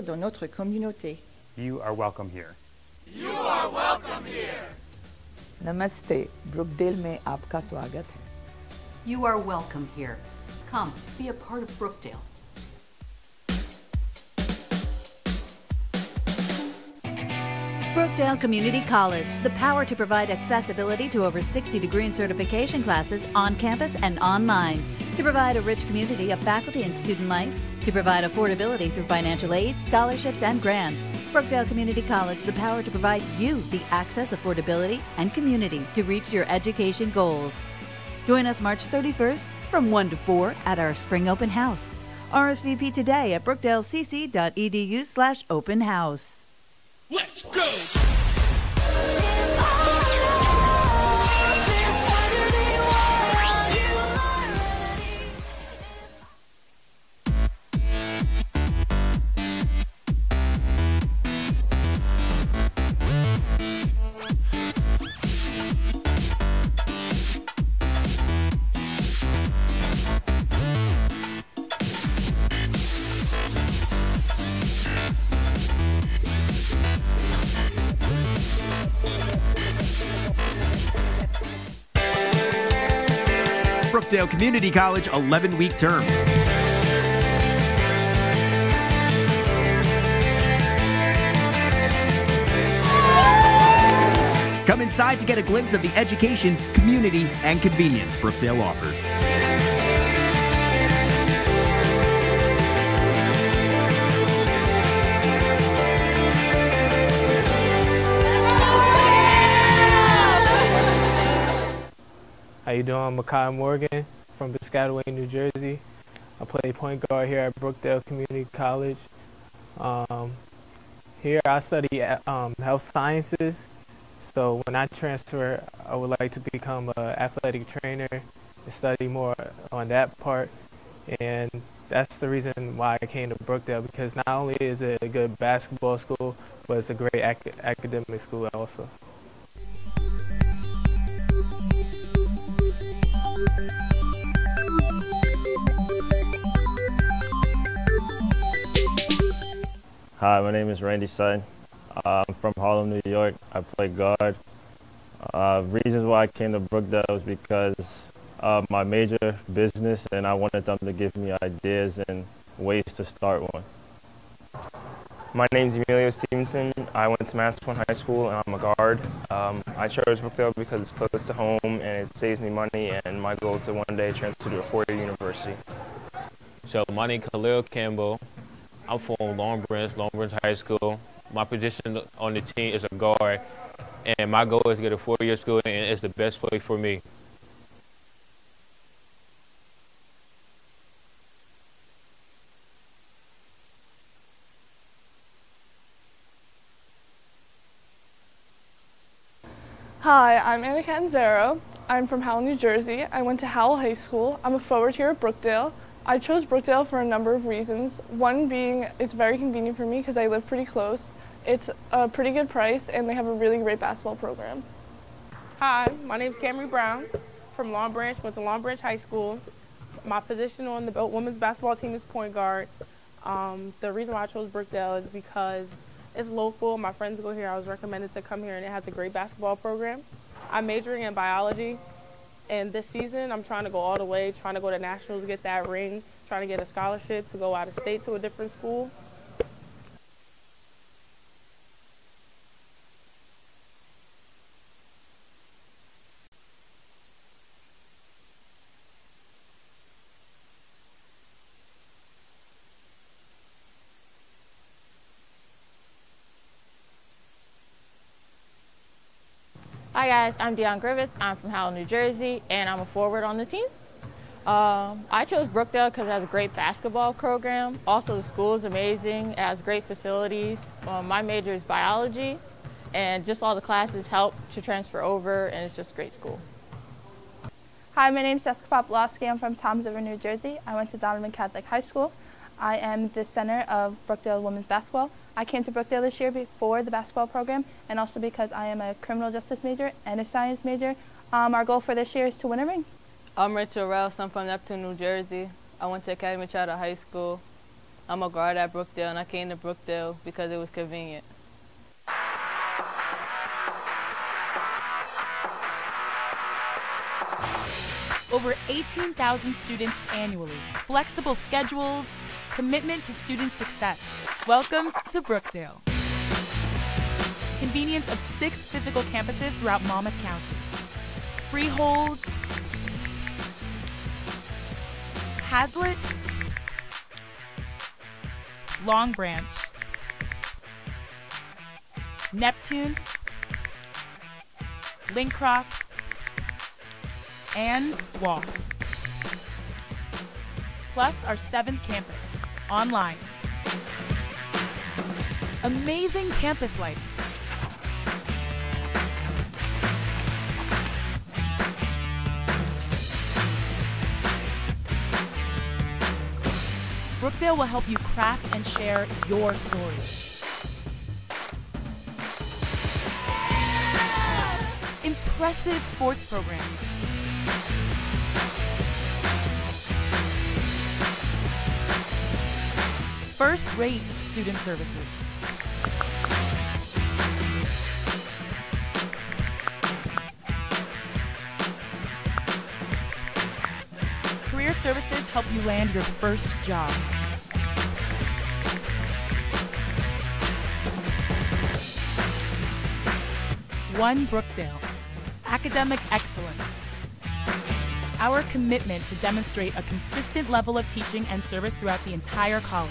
dans notre communauté. You are welcome here. You are welcome here. नमस्ते, ब्रुकडेल में आपका स्वागत है. You are welcome here. Come, be a part of Brookdale. Brookdale Community College, the power to provide accessibility to over 60 degree and certification classes on campus and online, to provide a rich community of faculty and student life, to provide affordability through financial aid, scholarships, and grants. Brookdale Community College, the power to provide you the access, affordability, and community to reach your education goals. Join us March 31st from 1 to 4 at our Spring Open House. RSVP today at brookdalecc.edu/open house. Let's go! Brookdale Community College 11-week term. Come inside to get a glimpse of the education, community, and convenience Brookdale offers. How you doing? I'm Makai Morgan from Piscataway, New Jersey. I play point guard here at Brookdale Community College. Here I study health sciences. So when I transfer, I would like to become an athletic trainer and study more on that part. And that's the reason why I came to Brookdale, because not only is it a good basketball school, but it's a great academic school also. Hi, my name is Randy Sutton. I'm from Harlem, New York. I play guard. Reasons why I came to Brookdale is because of my major business, and I wanted them to give me ideas and ways to start one. My name is Emilio Stevenson. I went to Massillon High School, and I'm a guard. I chose Brookdale because it's close to home and it saves me money, and my goal is to one day transfer to a four-year university. So my name is Khalil Campbell. I'm from Long Branch High School. My position on the team is a guard, and my goal is to get a four-year school, and it's the best place for me. Hi, I'm Anna Canzaro. I'm from Howell, New Jersey. I went to Howell High School. I'm a forward here at Brookdale. I chose Brookdale for a number of reasons. One being it's very convenient for me because I live pretty close. It's a pretty good price, and they have a really great basketball program. Hi, my name is Camry Brown from Long Branch. Went to Long Branch High School. My position on the women's basketball team is point guard. The reason why I chose Brookdale is because it's local. My friends go here. I was recommended to come here, and it has a great basketball program. I'm majoring in biology. And this season, I'm trying to go all the way, trying to go to nationals, get that ring, trying to get a scholarship to go out of state to a different school. Hi guys, I'm Deion Griffith. I'm from Howell, New Jersey, and I'm a forward on the team. I chose Brookdale because it has a great basketball program. Also, the school is amazing. It has great facilities. My major is biology, and just all the classes help to transfer over, and it's just a great school. Hi, my name is Jessica Popolowski. I'm from Toms River, New Jersey. I went to Donovan Catholic High School. I am the center of Brookdale women's basketball. I came to Brookdale this year for the basketball program, and also because I am a criminal justice major and a science major. Our goal for this year is to win a ring. I'm Rachel Rouse. I'm from Neptune, New Jersey. I went to Academy Charter High School. I'm a guard at Brookdale, and I came to Brookdale because it was convenient. Over 18,000 students annually, flexible schedules, commitment to student success. Welcome to Brookdale. Convenience of 6 physical campuses throughout Monmouth County. Freehold, Hazlitt, Long Branch, Neptune, Lincroft, and Wall. Plus our 7th campus, online. Amazing campus life. Brookdale will help you craft and share your story. Impressive sports programs. First-rate student services. Career services help you land your first job. One Brookdale. Academic excellence. Our commitment to demonstrate a consistent level of teaching and service throughout the entire college.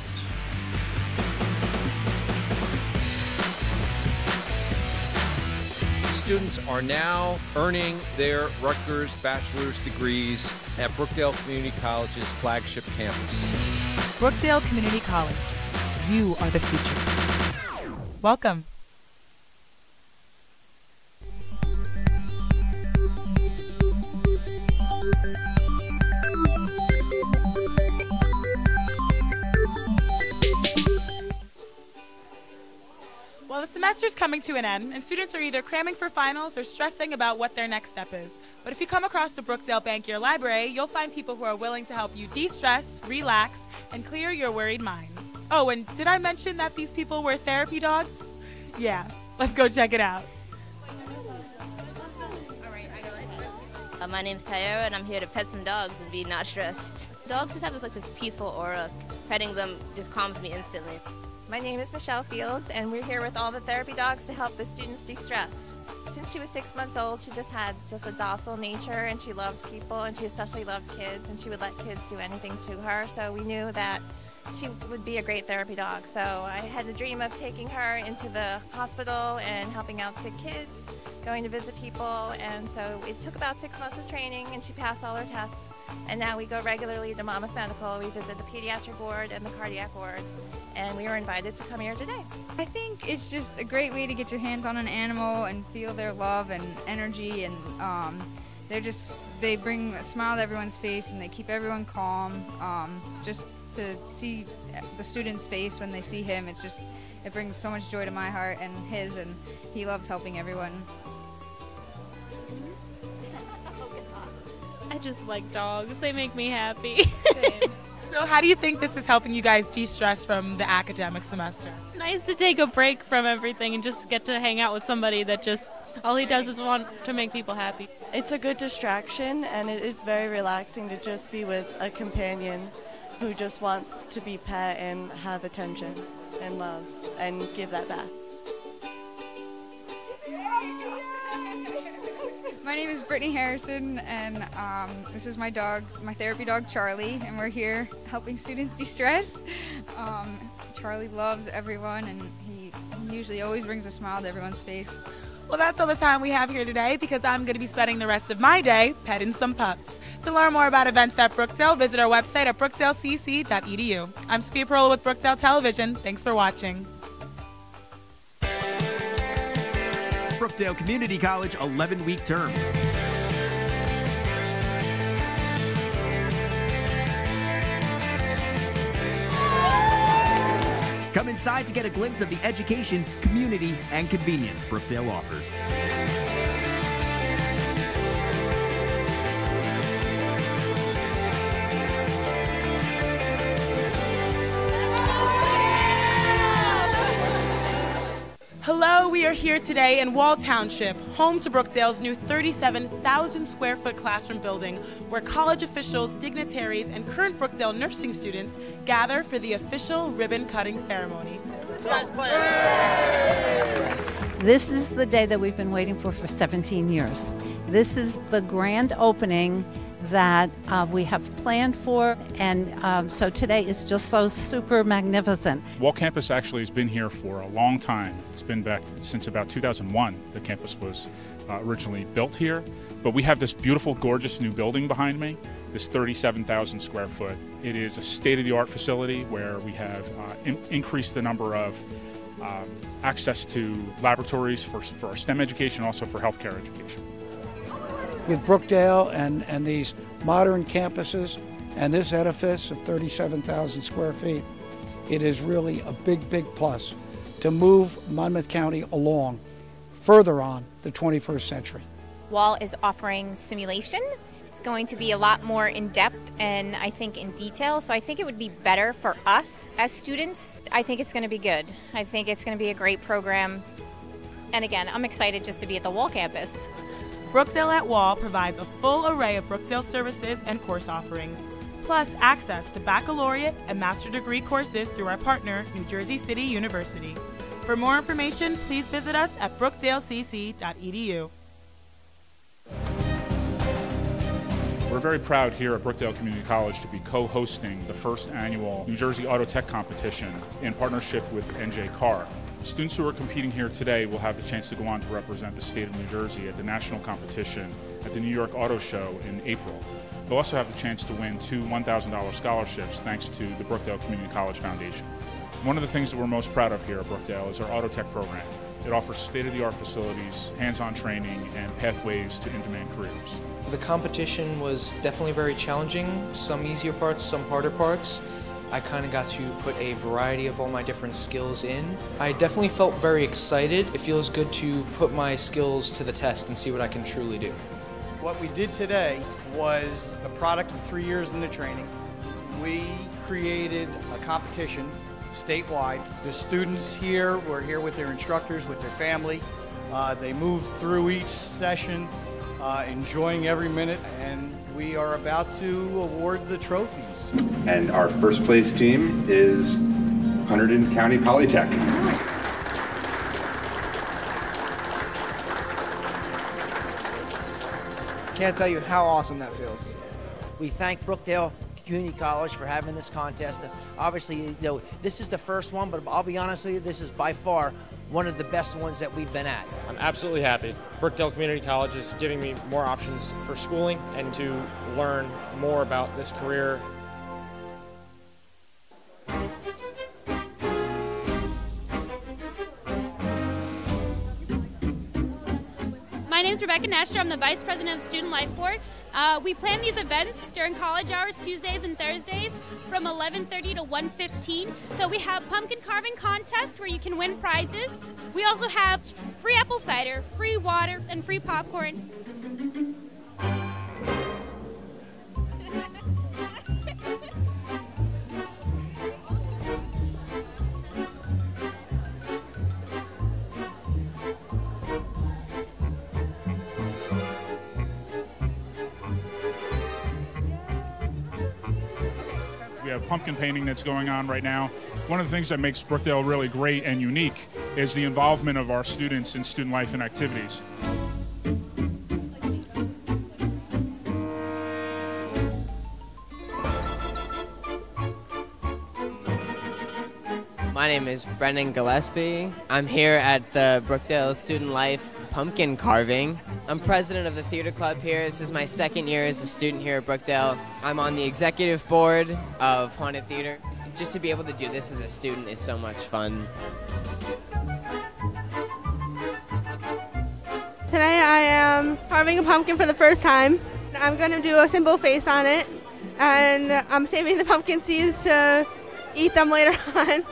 Students are now earning their Rutgers bachelor's degrees at Brookdale Community College's flagship campus. Brookdale Community College. You are the future. Welcome. Well, the semester's coming to an end, and students are either cramming for finals or stressing about what their next step is. But if you come across the Brookdale Bankier Library, you'll find people who are willing to help you de-stress, relax, and clear your worried mind. Oh, and did I mention that these people were therapy dogs? Yeah, let's go check it out. My name's Tyara, and I'm here to pet some dogs and be not stressed. Dogs just have this peaceful aura. Petting them just calms me instantly. My name is Michelle Fields, and we're here with all the therapy dogs to help the students de-stress. Since she was 6 months old, she just had a docile nature, and she loved people, and she especially loved kids, and she would let kids do anything to her. So we knew that she would be a great therapy dog. So I had a dream of taking her into the hospital and helping out sick kids, going to visit people, and so it took about 6 months of training, and she passed all her tests. And now we go regularly to Monmouth Medical. We visit the pediatric ward and the cardiac ward, and we were invited to come here today. I think it's just a great way to get your hands on an animal and feel their love and energy, and they bring a smile to everyone's face, and they keep everyone calm. Just to see the student's face when they see him, it brings so much joy to my heart and his, and he loves helping everyone. I just like dogs. They make me happy. So how do you think this is helping you guys de-stress from the academic semester? Nice to take a break from everything and just get to hang out with somebody that just, all he does is want to make people happy. It's a good distraction, and it is very relaxing to just be with a companion who just wants to be pet and have attention and love and give that back. My name is Brittany Harrison, and this is my dog, my therapy dog Charlie, and we're here helping students de-stress. Charlie loves everyone, and he usually always brings a smile to everyone's face. Well, that's all the time we have here today, because I'm going to be spending the rest of my day petting some pups. To learn more about events at Brookdale, visit our website at brookdalecc.edu. I'm Sophia Perola with Brookdale Television. Thanks for watching. Brookdale Community College 11-week term. Come inside to get a glimpse of the education, community, and convenience Brookdale offers. Hello, we are here today in Wall Township, home to Brookdale's new 37,000 square foot classroom building, where college officials, dignitaries, and current Brookdale nursing students gather for the official ribbon cutting ceremony. This is the day that we've been waiting for 17 years. This is the grand opening that we have planned for, and so today is just so super magnificent. Wall Campus actually has been here for a long time. It's been back since about 2001. The campus was originally built here, but we have this beautiful, gorgeous new building behind me, this 37,000 square foot. It is a state-of-the-art facility where we have increased the number of access to laboratories for our STEM education, also for healthcare education. With Brookdale and these modern campuses and this edifice of 37,000 square feet, it is really a big, big plus to move Monmouth County along further on the 21st century. Wall is offering simulation. It's going to be a lot more in depth and I think in detail, so I think it would be better for us as students. I think it's going to be good. I think it's going to be a great program. And again, I'm excited just to be at the Wall campus. Brookdale at Wall provides a full array of Brookdale services and course offerings, plus access to baccalaureate and master degree courses through our partner, New Jersey City University. For more information, please visit us at brookdalecc.edu. We're very proud here at Brookdale Community College to be co-hosting the first annual New Jersey Auto Tech Competition in partnership with NJ Car. Students who are competing here today will have the chance to go on to represent the state of New Jersey at the national competition at the New York Auto Show in April. They'll also have the chance to win 2 $1,000 scholarships thanks to the Brookdale Community College Foundation. One of the things that we're most proud of here at Brookdale is our Auto Tech program. It offers state-of-the-art facilities, hands-on training, and pathways to in-demand careers. The competition was definitely very challenging, some easier parts, some harder parts. I kind of got to put a variety of all my different skills in. I definitely felt very excited. It feels good to put my skills to the test and see what I can truly do. What we did today was a product of 3 years in the training. We created a competition statewide. The students here were here with their instructors, with their family. They moved through each session, enjoying every minute, and we are about to award the trophies. And our first place team is Hunterdon County Polytech. Can't tell you how awesome that feels. We thank Brookdale Community College for having this contest. And obviously, this is the first one, but I'll be honest with you, this is by far one of the best ones that we've been at. I'm absolutely happy. Brookdale Community College is giving me more options for schooling and to learn more about this career. My name is Rebecca Nestor. I'm the Vice President of Student Life Board. We plan these events during college hours, Tuesdays and Thursdays, from 11:30 to 1:15. So we have pumpkin carving contest where you can win prizes. We also have free apple cider, free water, and free popcorn. We have pumpkin painting that's going on right now. One of the things that makes Brookdale really great and unique is the involvement of our students in student life and activities. My name is Brendan Gillespie. I'm here at the Brookdale Student Life pumpkin carving. I'm president of the theater club here. This is my second year as a student here at Brookdale. I'm on the executive board of Haunted Theater. Just to be able to do this as a student is so much fun. Today I am carving a pumpkin for the first time. I'm going to do a simple face on it, and I'm saving the pumpkin seeds to eat them later on.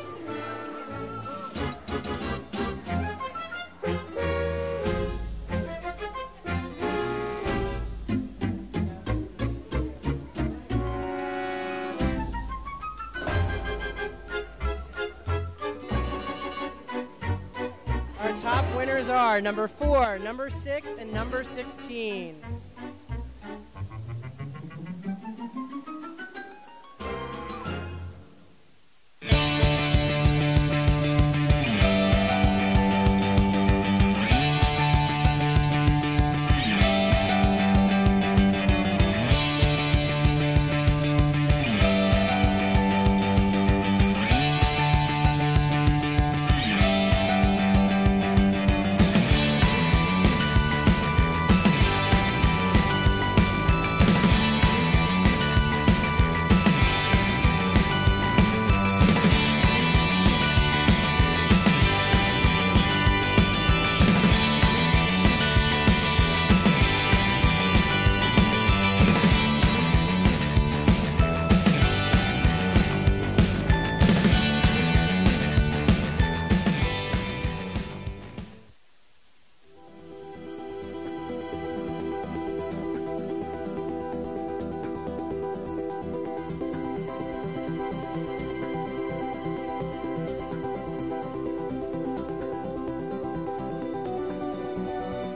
Our our top winners are number 4, number 6, and number 16.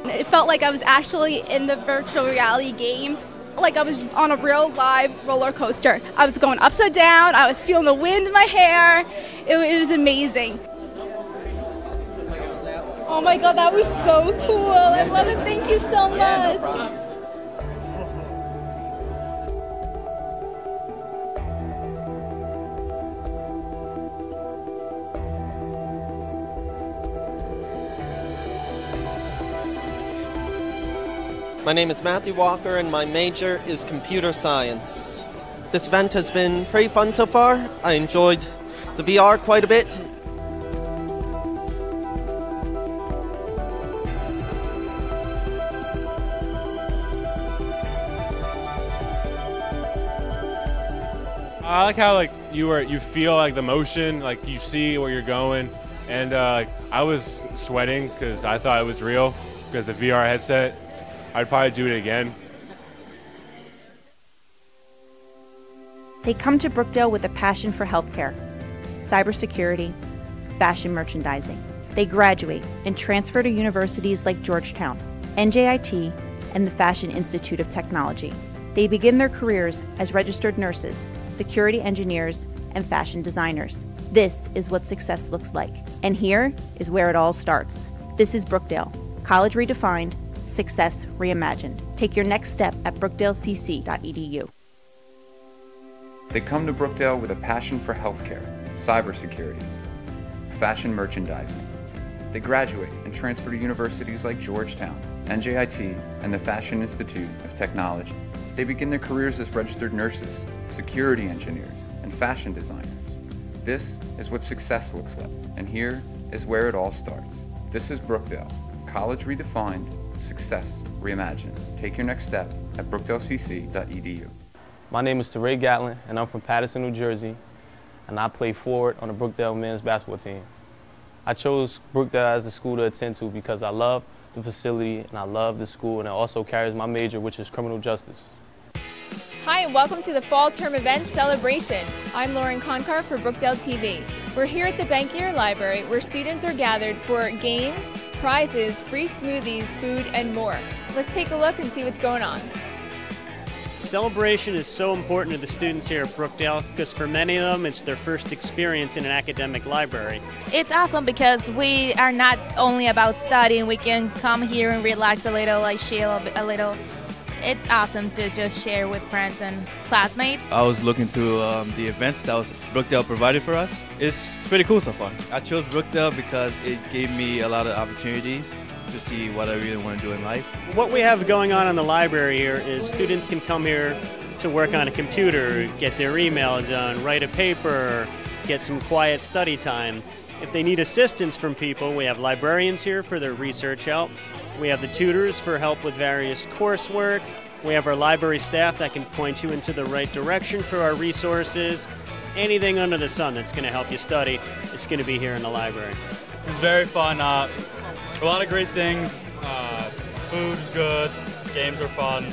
It felt like I was actually in the virtual reality game, like I was on a real live roller coaster. I was going upside down, I was feeling the wind in my hair. It was amazing. Oh my God, that was so cool. I love it. Thank you so much. My name is Matthew Walker and my major is computer science. This event has been pretty fun so far. I enjoyed the VR quite a bit. I like how you feel like the motion, like you see where you're going, and I was sweating because I thought it was real because the VR headset. I'd probably do it again. They come to Brookdale with a passion for healthcare, cybersecurity, fashion merchandising. They graduate and transfer to universities like Georgetown, NJIT, and the Fashion Institute of Technology. They begin their careers as registered nurses, security engineers, and fashion designers. This is what success looks like. And here is where it all starts. This is Brookdale, college redefined, success reimagined. Take your next step at brookdalecc.edu. They come to Brookdale with a passion for healthcare, cybersecurity, fashion merchandising. They graduate and transfer to universities like Georgetown, NJIT, and the Fashion Institute of Technology. They begin their careers as registered nurses, security engineers, and fashion designers. This is what success looks like, and here is where it all starts. This is Brookdale, college redefined, success reimagined. Take your next step at brookdalecc.edu. My name is Teray Gatlin, and I'm from Paterson, New Jersey, and I play forward on the Brookdale men's basketball team. I chose Brookdale as a school to attend to because I love the facility and I love the school, and it also carries my major, which is criminal justice. Hi, and welcome to the Fall Term Event Celebration. I'm Lauren Conkar for Brookdale TV. We're here at the Bankier Library where students are gathered for games, prizes, free smoothies, food, and more. Let's take a look and see what's going on. Celebration is so important to the students here at Brookdale because for many of them it's their first experience in an academic library. It's awesome because we are not only about studying, we can come here and relax a little, like chill a little. It's awesome to just share with friends and classmates. I was looking through the events that Brookdale provided for us. It's pretty cool so far. I chose Brookdale because it gave me a lot of opportunities to see what I really want to do in life. What we have going on in the library here is students can come here to work on a computer, get their email done, write a paper, get some quiet study time. If they need assistance from people, we have librarians here for their research help. We have the tutors for help with various coursework. We have our library staff that can point you into the right direction for our resources. Anything under the sun that's going to help you study is going to be here in the library. It's very fun. A lot of great things. Food's good. Games are fun.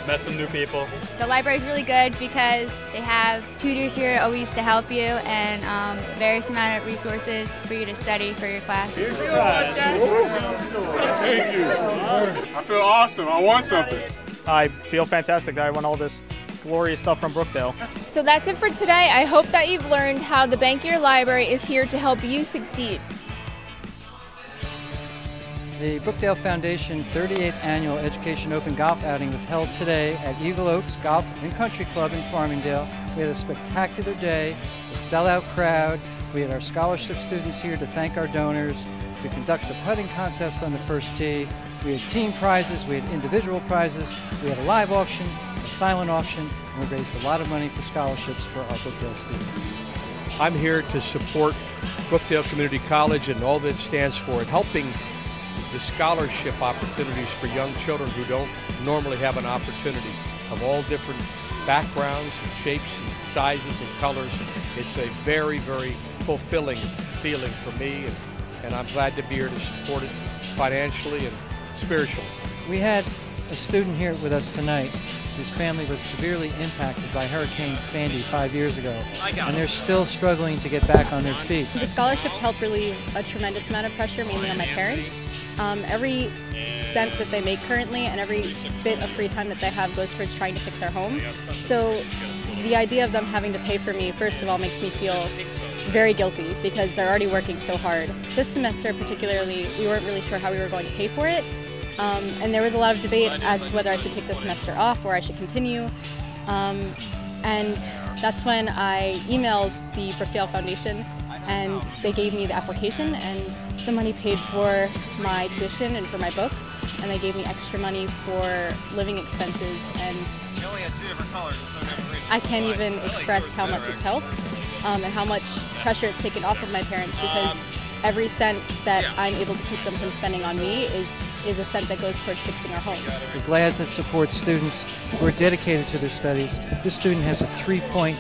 met some new people. The library is really good because they have tutors here always to help you and various amount of resources for you to study for your class. Thank you. I feel awesome. I want something. I feel fantastic that I won all this glorious stuff from Brookdale. So that's it for today. I hope that you've learned how the Bankier Library is here to help you succeed. The Brookdale Foundation 38th Annual Education Open Golf Outing was held today at Eagle Oaks Golf and Country Club in Farmingdale. We had a spectacular day, a sellout crowd. We had our scholarship students here to thank our donors, to conduct a putting contest on the first tee. We had team prizes, we had individual prizes, we had a live auction, a silent auction, and we raised a lot of money for scholarships for our Brookdale students. I'm here to support Brookdale Community College and all that it stands for, and helping the scholarship opportunities for young children who don't normally have an opportunity, of all different backgrounds and shapes and sizes and colors. It's a very, very fulfilling feeling for me, and I'm glad to be here to support it financially and spiritually. We had a student here with us tonight whose family was severely impacted by Hurricane Sandy 5 years ago, and they're still struggling to get back on their feet. The scholarships helped relieve a tremendous amount of pressure, mainly on my parents. Every cent that they make currently and every bit of free time that they have goes towards trying to fix our home. So the idea of them having to pay for me, first of all, makes me feel very guilty because they're already working so hard. This semester particularly, we weren't really sure how we were going to pay for it. And there was a lot of debate as to whether I should take the semester off or I should continue. And that's when I emailed the Brookdale Foundation, and they gave me the application, and the money paid for my tuition and for my books, and they gave me extra money for living expenses, and I can't even express how much it's helped and how much pressure it's taken off of my parents, because every cent that I'm able to keep them from spending on me is a cent that goes towards fixing our home. We're glad to support students who are dedicated to their studies. This student has a 3.9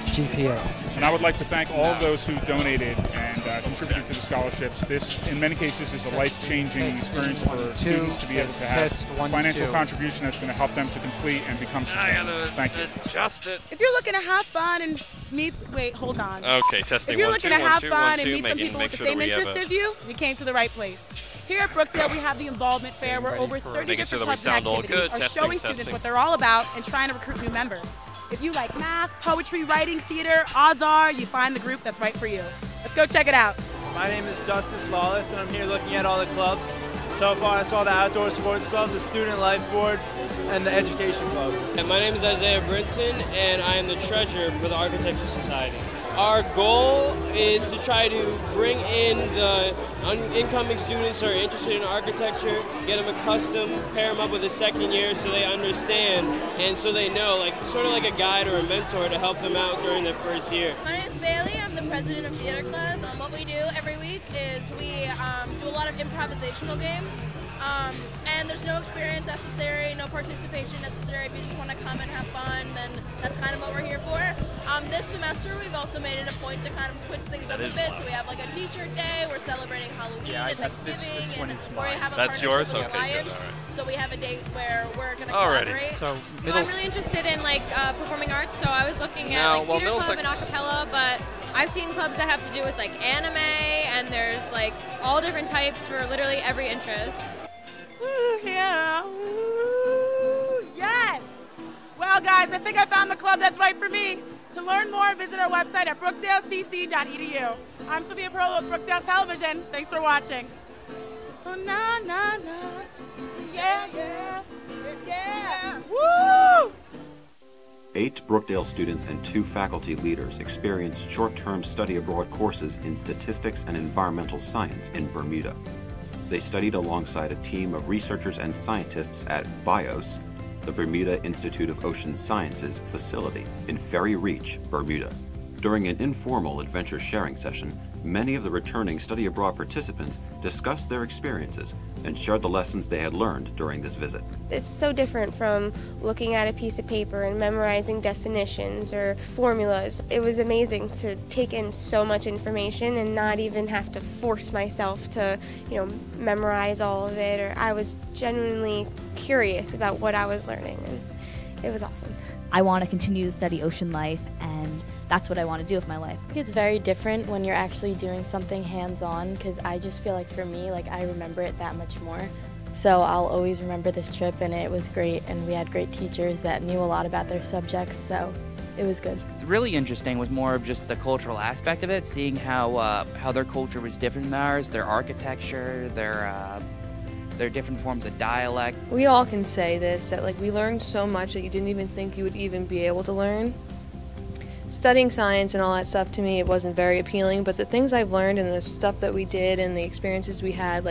GPA. And I would like to thank all of those who donated and contributed to the scholarships. This, in many cases, is a life-changing experience for students to be able to have financial contribution that's going to help them to complete and become successful. Thank you. Adjust it. If you're looking to have fun and meet, wait, hold on. Okay, testing. If you're looking to have fun and meet some making, people with the sure same interest as you came to the right place. Here at Brookdale, we have the Involvement Fair, where over 30 different clubs and activities are showing students what they're all about and trying to recruit new members. If you like math, poetry, writing, theater, odds are you find the group that's right for you. Let's go check it out. My name is Justice Lawless, and I'm here looking at all the clubs. So far, I saw the Outdoor Sports Club, the Student Life Board, and the Education Club. And my name is Isaiah Brinson, and I am the treasurer for the Architecture Society. Our goal is to try to bring in the incoming students who are interested in architecture, get them accustomed, pair them up with a second year so they understand and so they know, like sort of like a guide or a mentor to help them out during their first year. My name is Bailey. I'm the president of Theater Club. What we do every week is we do a lot of improvisational games. And there's no experience necessary, no participation necessary. If you just want to come and have fun, then that's kind of what we're here for. This semester, we've also made it a point to kind of switch things up a bit. So we have like a T-shirt day, we're celebrating Halloween and Thanksgiving, and we have a partnership with the Alliance. So we have a date where we're going to collaborate. So I'm really interested in like performing arts, so I was looking at like theater club and acapella, but I've seen clubs that have to do with like anime, and there's like all different types for literally every interest. Ooh, yeah. Ooh, yes! Well, guys, I think I found the club that's right for me. To learn more, visit our website at brookdalecc.edu. I'm Sophia Pearl with Brookdale Television. Thanks for watching. Oh, na, na, na. Yeah, yeah, yeah. Woo! 8 Brookdale students and 2 faculty leaders experienced short-term study abroad courses in statistics and environmental science in Bermuda. They studied alongside a team of researchers and scientists at BIOS, the Bermuda Institute of Ocean Sciences facility in Ferry Reach, Bermuda. During an informal adventure sharing session, many of the returning study abroad participants discussed their experiences and shared the lessons they had learned during this visit. It's so different from looking at a piece of paper and memorizing definitions or formulas. It was amazing to take in so much information and not even have to force myself to, memorize all of it. Or I was genuinely curious about what I was learning, and it was awesome. I want to continue to study ocean life, and that's what I want to do with my life. It's very different when you're actually doing something hands-on, because I just feel like for me, I remember it that much more. So I'll always remember this trip, and it was great, and we had great teachers that knew a lot about their subjects, so it was good. Really interesting was more of just the cultural aspect of it, seeing how their culture was different than ours, their architecture, their different forms of dialect. We all can say this, that we learned so much that you didn't even think you would even be able to learn. Studying science and all that stuff, to me, it wasn't very appealing, but the things I've learned and the stuff that we did and the experiences we had,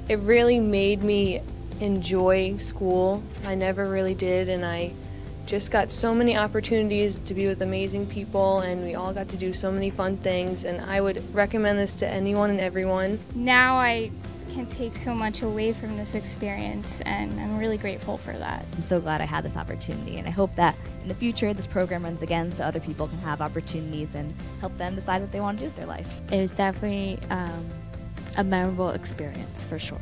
it really made me enjoy school. I never really did, and I just got so many opportunities to be with amazing people, and we all got to do so many fun things, and I would recommend this to anyone and everyone. Now I can take so much away from this experience, and I'm really grateful for that. I'm so glad I had this opportunity, and I hope that in the future this program runs again so other people can have opportunities and help them decide what they want to do with their life. It was definitely a memorable experience, for sure.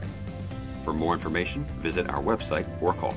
For more information, visit our website or call.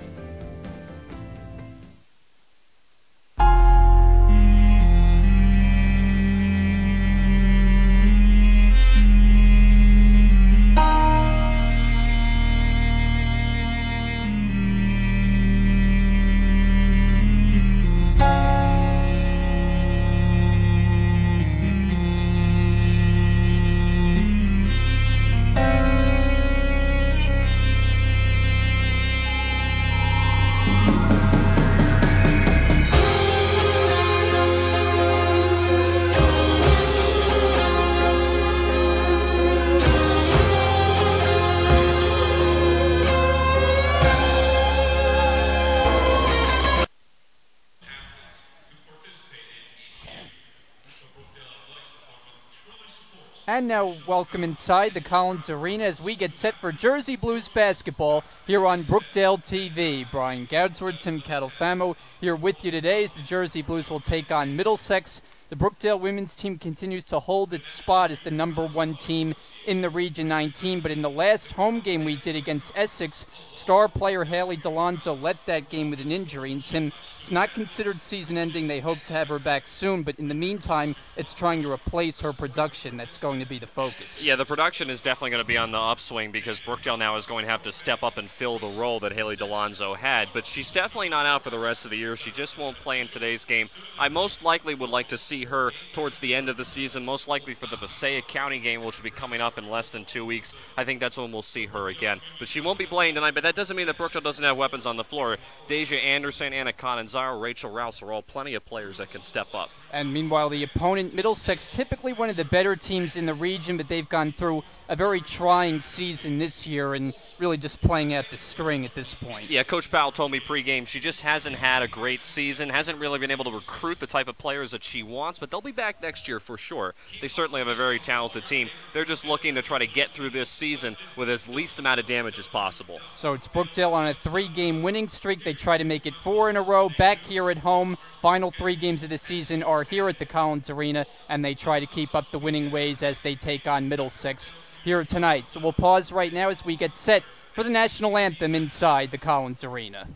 And now welcome inside the Collins Arena as we get set for Jersey Blues basketball here on Brookdale TV. Brian Goudsworth, Tim Catalfamo here with you today as the Jersey Blues will take on Middlesex. The Brookdale women's team continues to hold its spot as the #1 team in the Region 19, but in the last home game we did against Essex, star player Haley DeLonzo left that game with an injury. And Tim, it's not considered season ending. They hope to have her back soon, but in the meantime, it's trying to replace her production. That's going to be the focus. Yeah, the production is definitely going to be on the upswing because Brookdale now is going to have to step up and fill the role that Haley DeLonzo had. But she's definitely not out for the rest of the year. She just won't play in today's game. I most likely would like to see her towards the end of the season, most likely for the Passaic County game, which will be coming up in less than 2 weeks. I think that's when we'll see her again. But she won't be playing tonight, but that doesn't mean that Brookdale doesn't have weapons on the floor. Deja Anderson, Anna Conanzaro, Rachel Rouse are all plenty of players that can step up. And meanwhile, the opponent, Middlesex, typically one of the better teams in the region, but they've gone through a very trying season this year and really just playing at the string at this point. Yeah, Coach Powell told me pregame she just hasn't had a great season, hasn't really been able to recruit the type of players that she wants, but they'll be back next year for sure. They certainly have a very talented team. They're just looking to try to get through this season with as least amount of damage as possible. So it's Brookdale on a 3-game winning streak. They try to make it 4 in a row back here at home. Final 3 games of the season are here at the Collins Arena, and they try to keep up the winning ways as they take on Middlesex here tonight. So we'll pause right now as we get set for the national anthem inside the Collins Arena.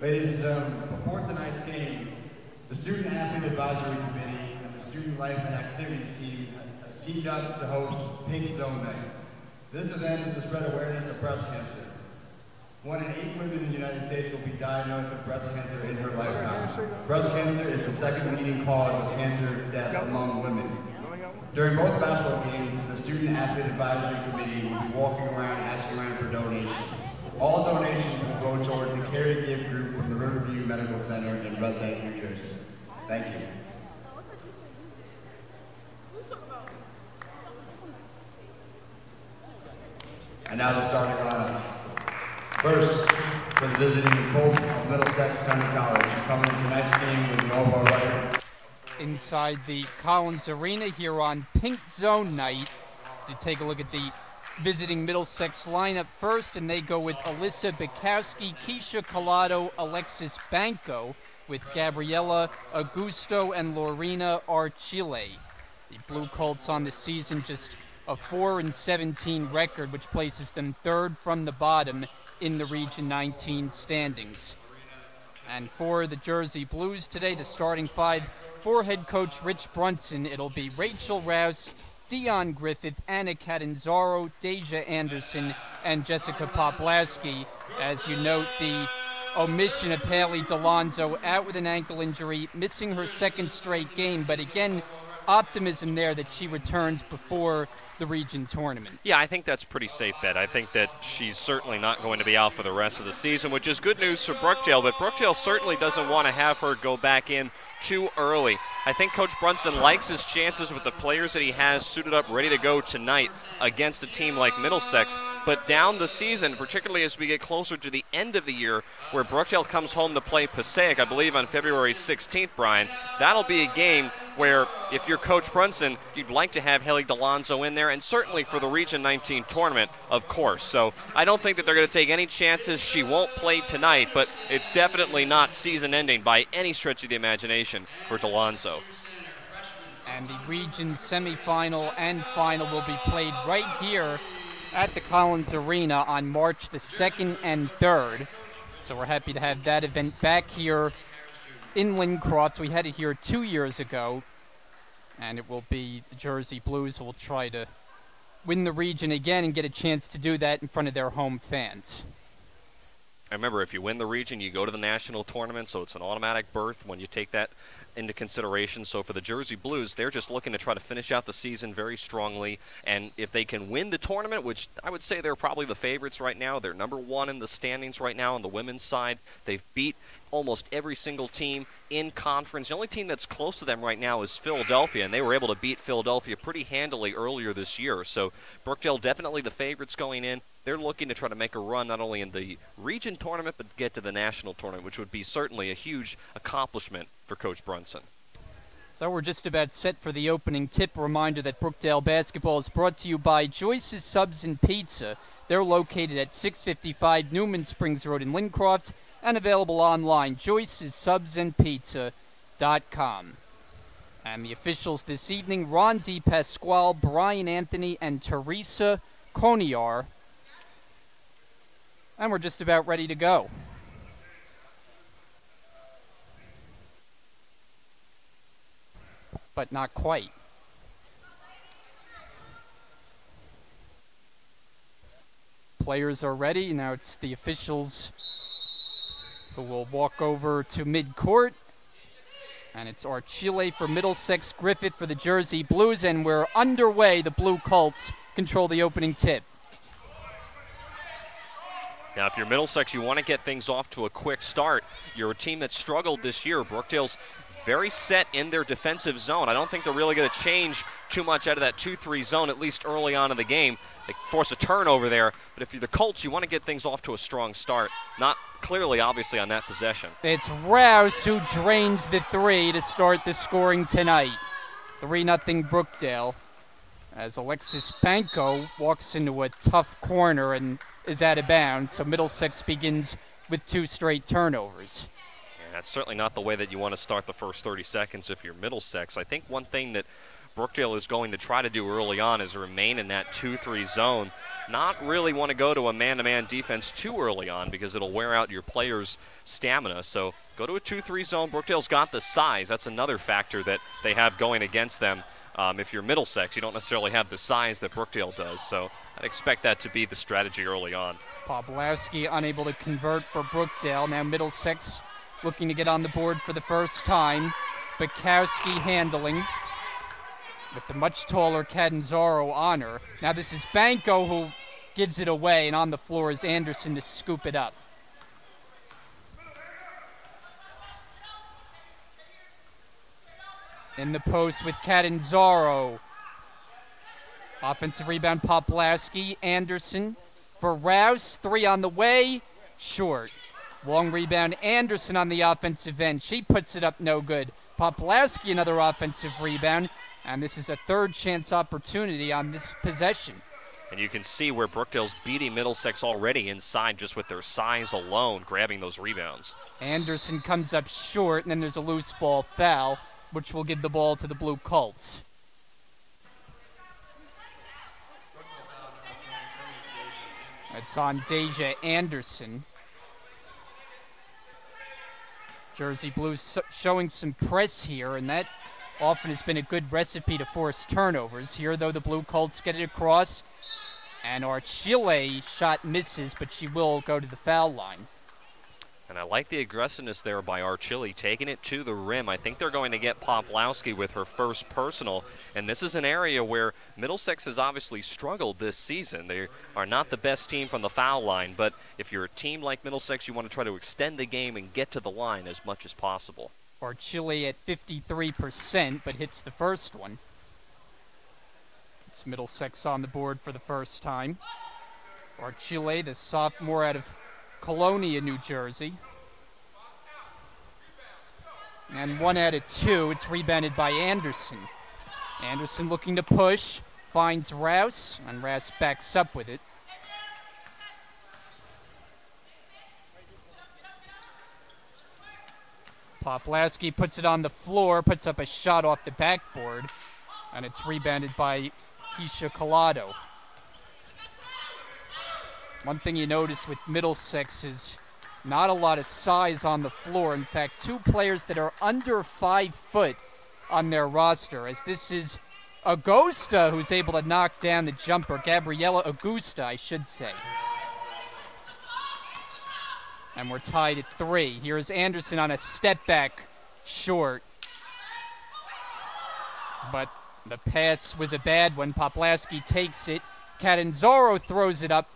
Ladies and gentlemen, before tonight's game, the Student Athlete Advisory Committee and the Student Life and Activities team has teamed up to host Pink Zone Night. This event is to spread awareness of breast cancer. 1 in 8 women in the United States will be diagnosed with breast cancer in her lifetime. Breast cancer is the second leading cause of cancer death among women. During both basketball games, the Student Athlete Advisory Committee will be walking around asking around for donations. All donations will go towards the Carry Give group from the Riverview Medical Center in Red Lake, New Jersey. Thank you. And now the starting lineup. First, for the visiting Colts of Middlesex County College, coming to tonight's game with an overall record. Inside the Collins Arena here on Pink Zone Night, as you take a look at the visiting Middlesex lineup first, and they go with Alyssa Bukowski, Keisha Collado, Alexis Banco, with Gabriella Augusto and Lorena Archile. The Blue Colts on the season just a 4-17 record, which places them third from the bottom in the Region 19 standings. And for the Jersey Blues today, the starting five for head coach Rich Brunson, it'll be Rachel Rouse, Dion Griffith, Anna Catanzaro, Deja Anderson, and Jessica Poplawski. As you note, the omission of Haley Delonzo out with an ankle injury, missing her second straight game, but again, optimism there that she returns before the region tournament. Yeah, I think that's pretty safe bet. I think that she's certainly not going to be out for the rest of the season, which is good news for Brookdale, but Brookdale certainly doesn't want to have her go back in too early. I think Coach Brunson likes his chances with the players that he has suited up, ready to go tonight against a team like Middlesex. But down the season, particularly as we get closer to the end of the year, where Brookdale comes home to play Passaic, I believe on February 16th, Brian, that'll be a game where if you're Coach Brunson, you'd like to have Haley Delonzo in there, and certainly for the Region 19 tournament, of course. So I don't think that they're going to take any chances. She won't play tonight, but it's definitely not season-ending by any stretch of the imagination for Delonzo. And the region semifinal and final will be played right here at the Collins Arena on March the 2nd and 3rd. So we're happy to have that event back here in Lincroft. We had it here 2 years ago, and it will be the Jersey Blues who will try to win the region again and get a chance to do that in front of their home fans. I remember, if you win the region, you go to the national tournament, so it's an automatic berth when you take that into consideration. So for the Jersey Blues, they're just looking to try to finish out the season very strongly, and if they can win the tournament, which I would say they're probably the favorites right now, they're number one in the standings right now on the women's side. They've beat almost every single team in conference. The only team that's close to them right now is Philadelphia, and they were able to beat Philadelphia pretty handily earlier this year. So Brookdale definitely the favorites going in. They're looking to try to make a run not only in the region tournament, but get to the national tournament, which would be certainly a huge accomplishment for Coach Brunson. So we're just about set for the opening tip. Reminder that Brookdale basketball is brought to you by Joyce's Subs and Pizza. They're located at 655 Newman Springs Road in Lincroft and available online, joycessubsandpizza.com. And the officials this evening, Ron DePasquale, Brian Anthony, and Teresa Coniar. And we're just about ready to go. But not quite. Players are ready. Now it's the officials who will walk over to mid-court. And it's Archile for Middlesex, Griffith for the Jersey Blues, and we're underway. The Blue Colts control the opening tip. Now, if you're Middlesex, you want to get things off to a quick start. You're a team that struggled this year. Brookdale's very set in their defensive zone. I don't think they're really going to change too much out of that 2-3 zone, at least early on in the game. They force a turnover there, but if you're the Colts, you want to get things off to a strong start. Not clearly, obviously, on that possession. It's Rouse who drains the three to start the scoring tonight. 3-0 Brookdale, as Alexis Banco walks into a tough corner and is out of bounds, so Middlesex begins with 2 straight turnovers. Yeah, that's certainly not the way that you want to start the first 30 seconds if you're Middlesex. I think one thing that Brookdale is going to try to do early on is remain in that 2-3 zone. not really want to go to a man-to-man defense too early on because it'll wear out your players' stamina. So go to a 2-3 zone. Brookdale's got the size. That's another factor that they have going against them. If you're Middlesex, you don't necessarily have the size that Brookdale does. So I'd expect that to be the strategy early on. Poplawski unable to convert for Brookdale. Now Middlesex looking to get on the board for the first time. Bukowski handling with the much taller Catanzaro on her. Now this is Banco who gives it away, and on the floor is Anderson to scoop it up. In the post with Catanzaro. Offensive rebound, Poplawski. Anderson for Rouse. 3 on the way. Short. Long rebound, Anderson on the offensive end. She puts it up no good. Poplawski another offensive rebound. And this is a third chance opportunity on this possession. And you can see where Brookdale's beating Middlesex already inside just with their size alone, grabbing those rebounds. Anderson comes up short, and then there's a loose ball foul, which will give the ball to the Blue Colts. It's on Deja Anderson. Jersey Blues showing some press here, and that often has been a good recipe to force turnovers. Here, though, the Blue Colts get it across, and Archile shot misses, but she will go to the foul line. And I like the aggressiveness there by Archile, taking it to the rim. I think they're going to get Poplawski with her first personal, and this is an area where Middlesex has obviously struggled this season. They are not the best team from the foul line, but if you're a team like Middlesex, you want to try to extend the game and get to the line as much as possible. Archile at 53%, but hits the first one. It's Middlesex on the board for the first time. Archile, the sophomore out of Colonia, New Jersey. And 1 out of 2. It's rebounded by Anderson. Anderson looking to push. Finds Rouse, and Rouse backs up with it. Poplawski puts it on the floor, puts up a shot off the backboard, and it's rebounded by Keisha Collado. One thing you notice with Middlesex is not a lot of size on the floor. In fact, 2 players that are under 5 foot on their roster, as this is Augusta who's able to knock down the jumper. Gabriella Augusta, I should say. And we're tied at 3. Here's Anderson on a step back short. But the pass was a bad one. Poplawski takes it. Catanzaro throws it up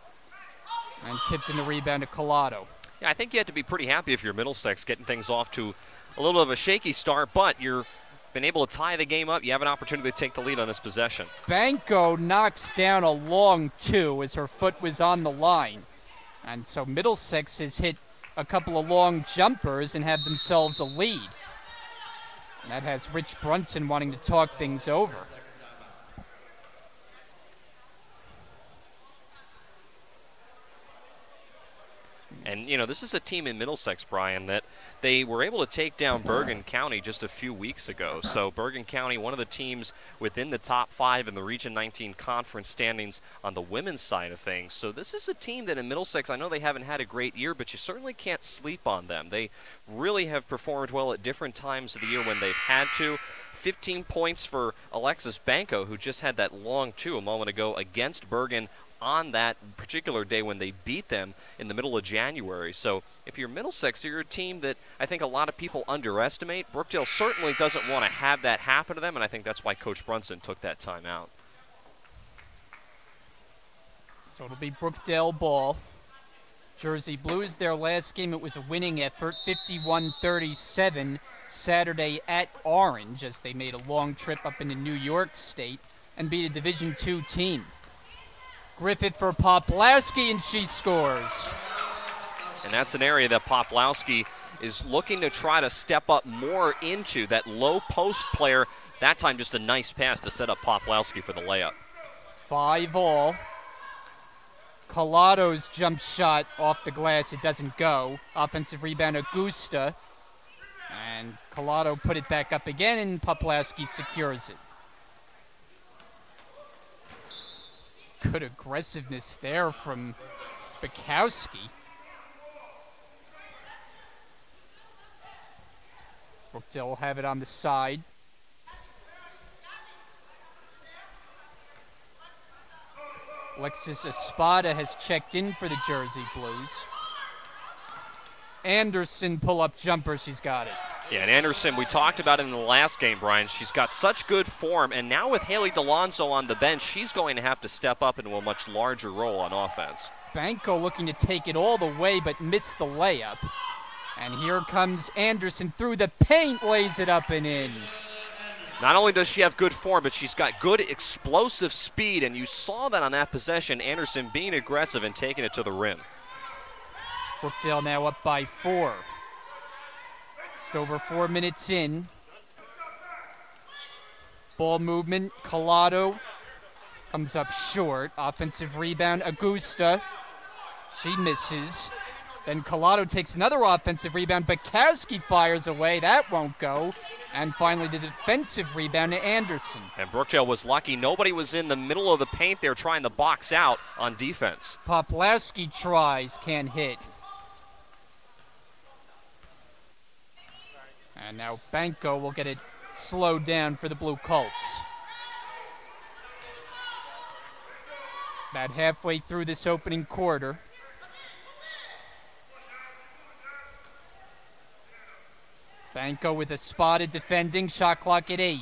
and tipped in the rebound to Collado. Yeah, I think you have to be pretty happy if you're Middlesex getting things off to a little of a shaky start, but you're been able to tie the game up. You have an opportunity to take the lead on this possession. Banco knocks down a long 2 as her foot was on the line. And so Middlesex has hit a couple of long jumpers and have themselves a lead. And that has Rich Brunson wanting to talk things over. And, you know, this is a team in Middlesex, Brian, that they were able to take down Bergen County just a few weeks ago. So Bergen County, one of the teams within the top 5 in the Region 19 conference standings on the women's side of things. So this is a team that in Middlesex, I know they haven't had a great year, but you certainly can't sleep on them. They really have performed well at different times of the year when they've had to. 15 points for Alexis Banco, who just had that long 2 a moment ago against Bergen on that particular day when they beat them in the middle of January. So if you're Middlesex, you're a team that I think a lot of people underestimate. Brookdale certainly doesn't want to have that happen to them, and I think that's why Coach Brunson took that time out. So it'll be Brookdale ball. Jersey Blues, their last game, it was a winning effort, 51-37 Saturday at Orange, as they made a long trip up into New York State and beat a Division II team. Griffith for Poplawski, and she scores. And that's an area that Poplawski is looking to try to step up more into, that low post player. That time just a nice pass to set up Poplawski for the layup. 5 all. Collado's jump shot off the glass, it doesn't go. Offensive rebound, Augusta. And Collado put it back up again, and Poplawski secures it. Good aggressiveness there from Bukowski. Brookdale will have it on the side. Alexis Espada has checked in for the Jersey Blues. Anderson pull-up jumper, she's got it. Yeah, and Anderson, we talked about it in the last game, Brian. She's got such good form, and now with Haley DeLonzo on the bench, she's going to have to step up into a much larger role on offense. Banco looking to take it all the way, but missed the layup. And here comes Anderson through the paint, lays it up and in. Not only does she have good form, but she's got good explosive speed, and you saw that on that possession, Anderson being aggressive and taking it to the rim. Brookdale now up by 4. Just over 4 minutes in. Ball movement, Collado comes up short. Offensive rebound, Augusta. She misses. Then Collado takes another offensive rebound. Bukowski fires away. That won't go. And finally the defensive rebound to Anderson. And Brookdale was lucky. Nobody was in the middle of the paint there trying to box out on defense. Poplawski tries, can't hit. And now Banco will get it slowed down for the Blue Colts. About halfway through this opening quarter. Banco with a spotted defending, shot clock at 8.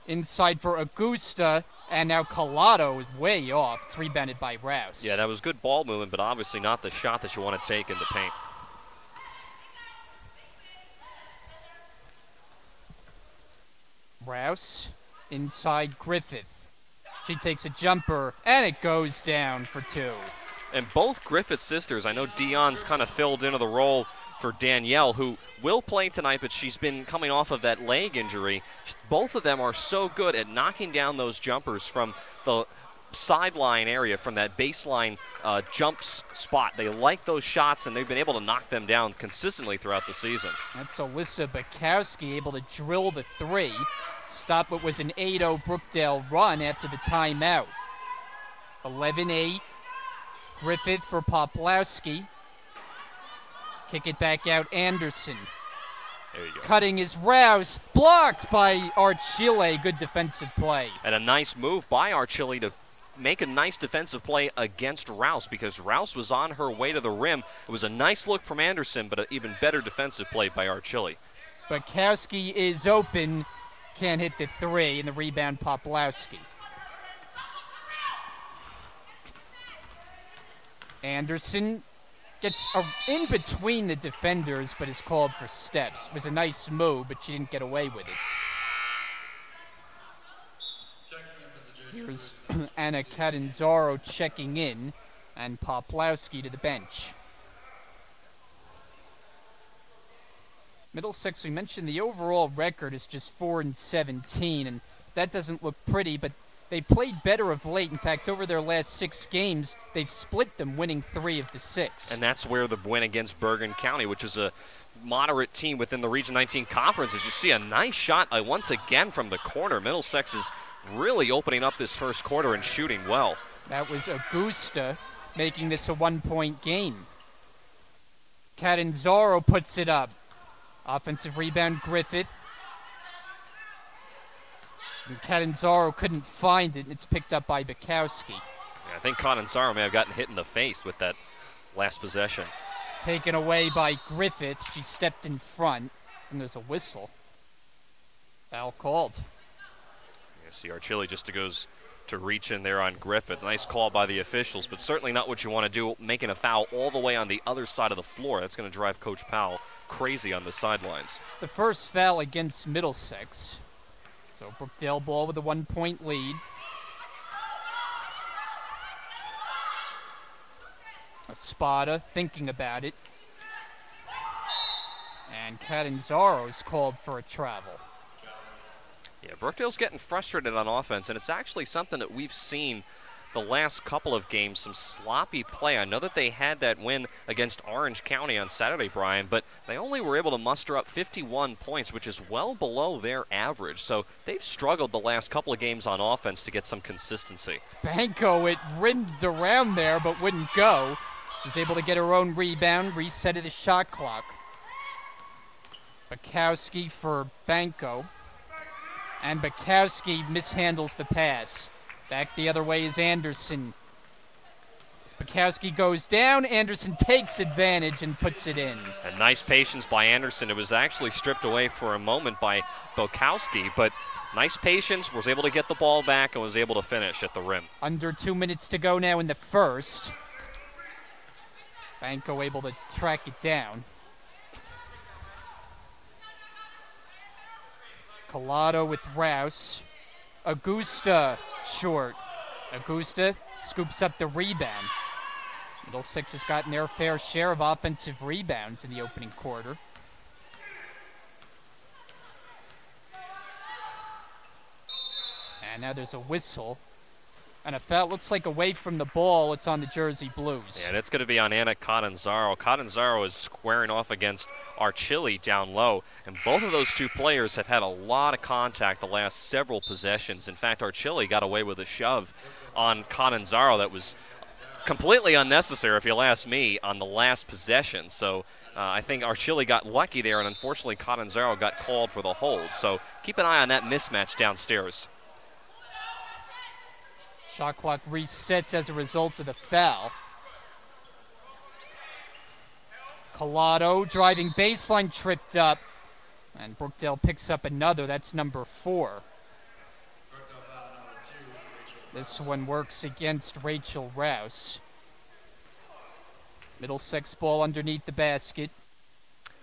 Inside for Augusta, and now Collado is way off. It's rebounded by Rouse. Yeah, that was good ball movement, but obviously not the shot that you want to take in the paint. Rouse inside Griffith. She takes a jumper, and it goes down for 2. And both Griffith sisters, I know Dion's kind of filled into the role for Danielle, who will play tonight, but she's been coming off of that leg injury. Both of them are so good at knocking down those jumpers from the sideline area, from that baseline jumps spot. They like those shots, and they've been able to knock them down consistently throughout the season. That's Alyssa Bukowski able to drill the 3. Stop what was an 8-0 Brookdale run after the timeout. 11-8. Griffith for Poplawski. Kick it back out, Anderson. There you go. Cutting is Rouse, blocked by Archile. Good defensive play. And a nice move by Archile to make a nice defensive play against Rouse, because Rouse was on her way to the rim. It was a nice look from Anderson, but an even better defensive play by Archile. Bukowski is open, can't hit the 3, and the rebound Poplawski. Anderson gets in between the defenders, but is called for steps. It was a nice move, but she didn't get away with it. Here's Anna Catanzaro checking in, and Poplawski to the bench. Middlesex, we mentioned the overall record is just 4-17, and that doesn't look pretty, but they played better of late. In fact, over their last 6 games, they've split them, winning 3 of the 6. And that's where the win against Bergen County, which is a moderate team within the Region 19 Conference. As you see, a nice shot once again from the corner. Middlesex is really opening up this first quarter and shooting well. That was Augusta making this a 1-point game. Catanzaro puts it up. Offensive rebound, Griffith. And Catanzaro couldn't find it, and it's picked up by Bukowski. Yeah, I think Catanzaro may have gotten hit in the face with that last possession. Taken away by Griffith. She stepped in front, and there's a whistle. Foul called. You see Archile just goes to reach in there on Griffith. Nice call by the officials, but certainly not what you want to do, making a foul all the way on the other side of the floor. That's going to drive Coach Powell crazy on the sidelines. It's the first foul against Middlesex. So Brookdale ball with a 1-point lead. Espada thinking about it. And Catanzaro's called for a travel. Yeah, Brookdale's getting frustrated on offense, and it's actually something that we've seen the last couple of games, some sloppy play. I know that they had that win against Orange County on Saturday, Brian, but they only were able to muster up 51 points, which is well below their average. So they've struggled the last couple of games on offense to get some consistency. Banco, it rimmed around there but wouldn't go. Was able to get her own rebound, resetted the shot clock. Bukowski for Banco. And Bukowski mishandles the pass. Back the other way is Anderson. As Bukowski goes down, Anderson takes advantage and puts it in. And nice patience by Anderson. It was actually stripped away for a moment by Bukowski, but nice patience, was able to get the ball back and was able to finish at the rim. Under 2 minutes to go now in the first. Banco able to track it down. Collado with Rouse. Augusta short. Augusta scoops up the rebound. Middlesex has gotten their fair share of offensive rebounds in the opening quarter. And now there's a whistle. And a foul looks like away from the ball. It's on the Jersey Blues. Yeah, and it's going to be on Anna Catanzaro. Catanzaro is squaring off against Archilli down low. And both of those two players have had a lot of contact the last several possessions. In fact, Archilli got away with a shove on Catanzaro that was completely unnecessary, if you'll ask me, on the last possession. So I think Archilli got lucky there, and unfortunately Catanzaro got called for the hold. So keep an eye on that mismatch downstairs. Shot clock resets as a result of the foul. Collado driving baseline, tripped up. And Brookdale picks up another. That's number 4. This one works against Rachel Rouse. Middlesex ball underneath the basket.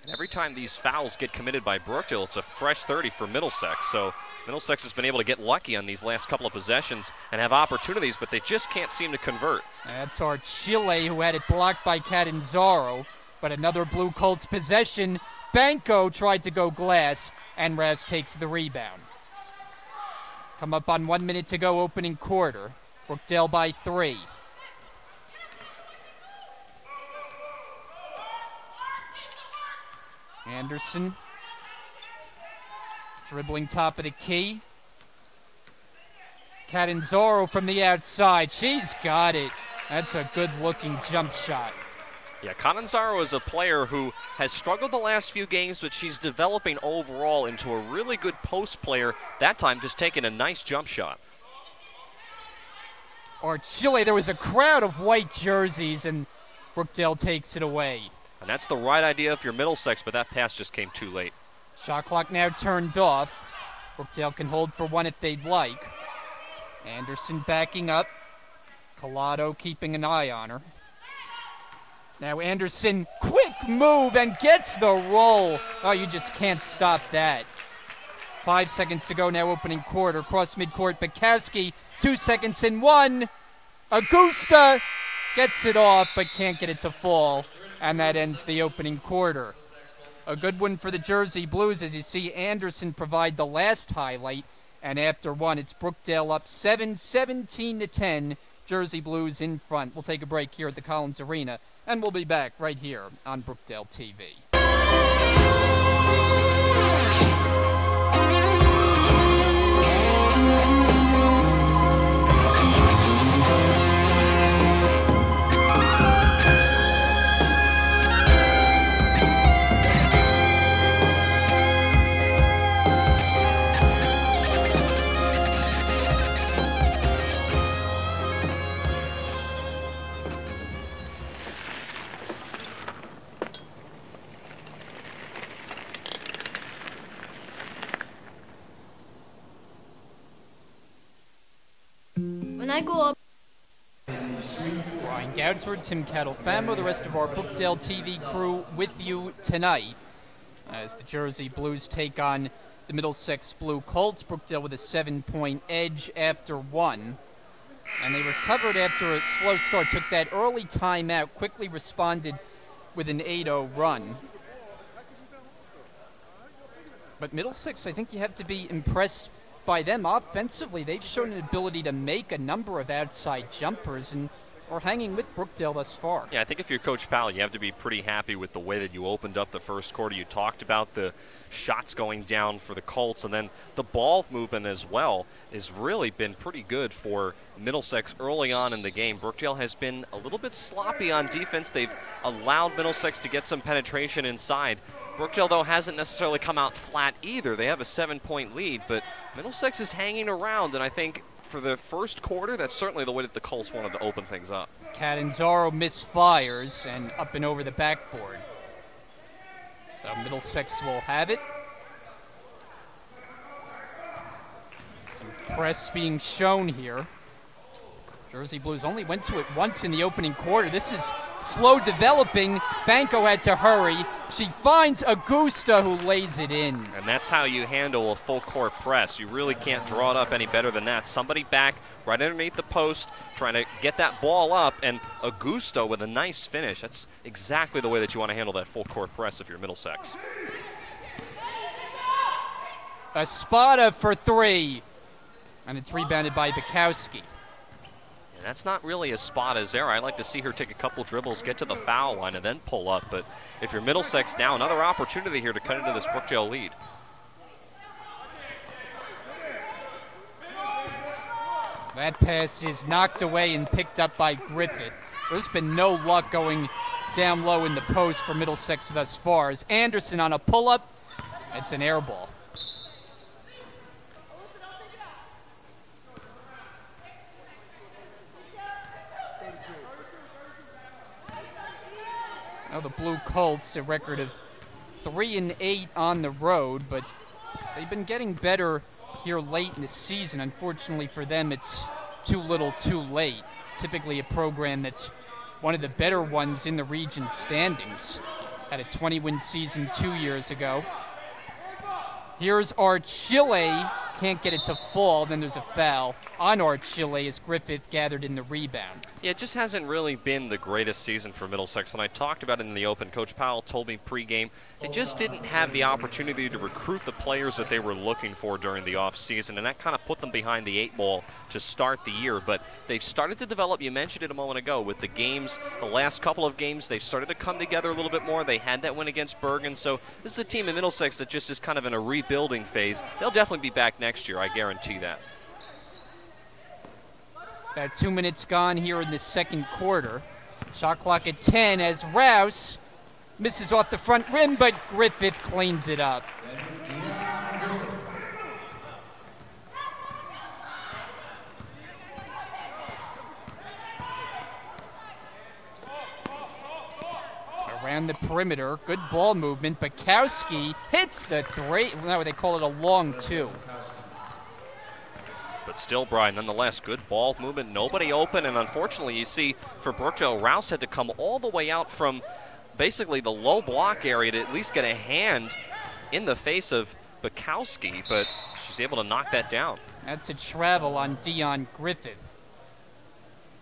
And every time these fouls get committed by Brookdale, it's a fresh 30 for Middlesex. So Middlesex has been able to get lucky on these last couple of possessions and have opportunities, but they just can't seem to convert. That's Archilli, who had it blocked by Catanzaro. But another Blue Colts possession. Banco tried to go glass, and Rouse takes the rebound. Come up on 1 minute to go, opening quarter. Brookdale by 3. Anderson dribbling top of the key. Catanzaro from the outside. She's got it. That's a good-looking jump shot. Yeah, Catanzaro is a player who has struggled the last few games, but she's developing overall into a really good post player, that time just taking a nice jump shot. Archilli, there was a crowd of white jerseys, and Brookdale takes it away. And that's the right idea if you're Middlesex, but that pass just came too late. Shot clock now turned off. Brookdale can hold for one if they'd like. Anderson backing up. Collado keeping an eye on her. Now Anderson, quick move and gets the roll. Oh, you just can't stop that. 5 seconds to go now, opening quarter. Cross midcourt, Bukowski, 2 seconds and 1. Augusta gets it off but can't get it to fall. And that ends the opening quarter. A good one for the Jersey Blues as you see Anderson provide the last highlight. And after one, it's Brookdale up 17-10. Jersey Blues in front. We'll take a break here at the Collins Arena, and we'll be back right here on Brookdale TV. When I grow up. Brian Goudsward, Tim Catalfamo, the rest of our Brookdale TV crew with you tonight as the Jersey Blues take on the Middlesex Blue Colts. Brookdale with a 7-point edge after one. And they recovered after a slow start, took that early timeout, quickly responded with an 8-0 run. But Middlesex, I think you have to be impressed by them offensively. They've shown an ability to make a number of outside jumpers and are hanging with Brookdale thus far. Yeah, I think if you're Coach Powell, you have to be pretty happy with the way that you opened up the first quarter. You talked about the shots going down for the Colts, and then the ball movement as well has really been pretty good for Middlesex early on in the game. Brookdale has been a little bit sloppy on defense. They've allowed Middlesex to get some penetration inside. Brookdale, though, hasn't necessarily come out flat either. They have a 7-point lead, but Middlesex is hanging around, and I think for the first quarter, that's certainly the way that the Colts wanted to open things up. Catanzaro misfires and up and over the backboard. So Middlesex will have it. Some press being shown here. Jersey Blues only went to it once in the opening quarter. This is slow developing. Banco had to hurry. She finds Augusta, who lays it in. And that's how you handle a full court press. You really can't draw it up any better than that. Somebody back right underneath the post trying to get that ball up, and Augusta with a nice finish. That's exactly the way that you want to handle that full court press if you're Middlesex. Espada for three. And it's rebounded by Bukowski. And that's not really a spot as there. I'd like to see her take a couple dribbles, get to the foul line, and then pull up. But if you're Middlesex now, another opportunity here to cut into this Brookdale lead. That pass is knocked away and picked up by Griffith. There's been no luck going down low in the post for Middlesex thus far. As Anderson on a pull-up, it's an air ball. Now the Blue Colts, a record of 3-8 on the road, but they've been getting better here late in the season. Unfortunately for them, it's too little too late. Typically a program that's one of the better ones in the region standings. Had a 20-win season 2 years ago. Here's Archile, can't get it to fall, then there's a foul on Archile as Griffith gathered in the rebound. Yeah, it just hasn't really been the greatest season for Middlesex, and I talked about it in the open. Coach Powell told me pregame they just didn't have the opportunity to recruit the players that they were looking for during the offseason, and that kind of put them behind the 8 ball to start the year. But they've started to develop, you mentioned it a moment ago, with the games, the last couple of games, they've started to come together a little bit more. They had that win against Bergen, so this is a team in Middlesex that just is kind of in a rebuilding phase. They'll definitely be back next year, I guarantee that. About 2 minutes gone here in the second quarter. Shot clock at 10 as Rouse misses off the front rim, but Griffith cleans it up. Around the perimeter, good ball movement. Bukowski hits the three. No, they call it a long two. But still, Brian, nonetheless, good ball movement. Nobody open, and unfortunately, you see, for Brookdale, Rouse had to come all the way out from basically the low block area to at least get a hand in the face of Bukowski, but she's able to knock that down. That's a travel on Dion Griffith.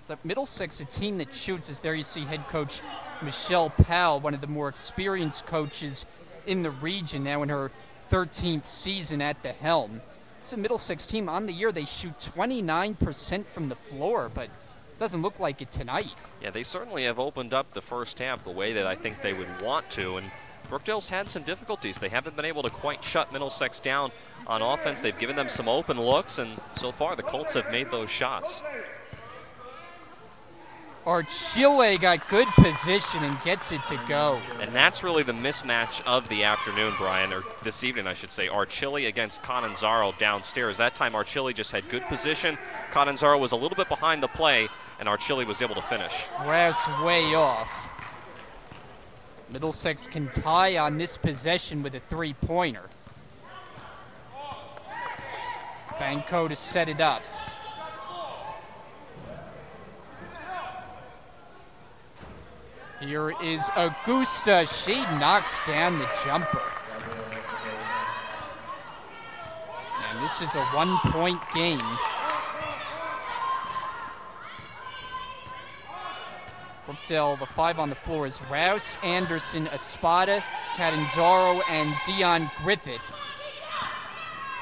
The Middlesex, a team that shoots, is there you see head coach Michelle Powell, one of the more experienced coaches in the region, now in her 13th season at the helm. It's a Middlesex team. On the year, they shoot 29% from the floor, but it doesn't look like it tonight. Yeah, they certainly have opened up the first half the way that I think they would want to, and Brookdale's had some difficulties. They haven't been able to quite shut Middlesex down on offense. They've given them some open looks, and so far the Colts have made those shots. Archile got good position and gets it to go. And that's really the mismatch of the afternoon, Brian, or this evening, I should say. Archile against Catanzaro downstairs. That time, Archile just had good position. Catanzaro was a little bit behind the play, and Archile was able to finish. Rouse way off. Middlesex can tie on this possession with a three-pointer. Banco to set it up. Here is Augusta. She knocks down the jumper. And this is a one-point game. Brookdale, the 5 on the floor is Rouse, Anderson, Espada, Catanzaro, and Dion Griffith.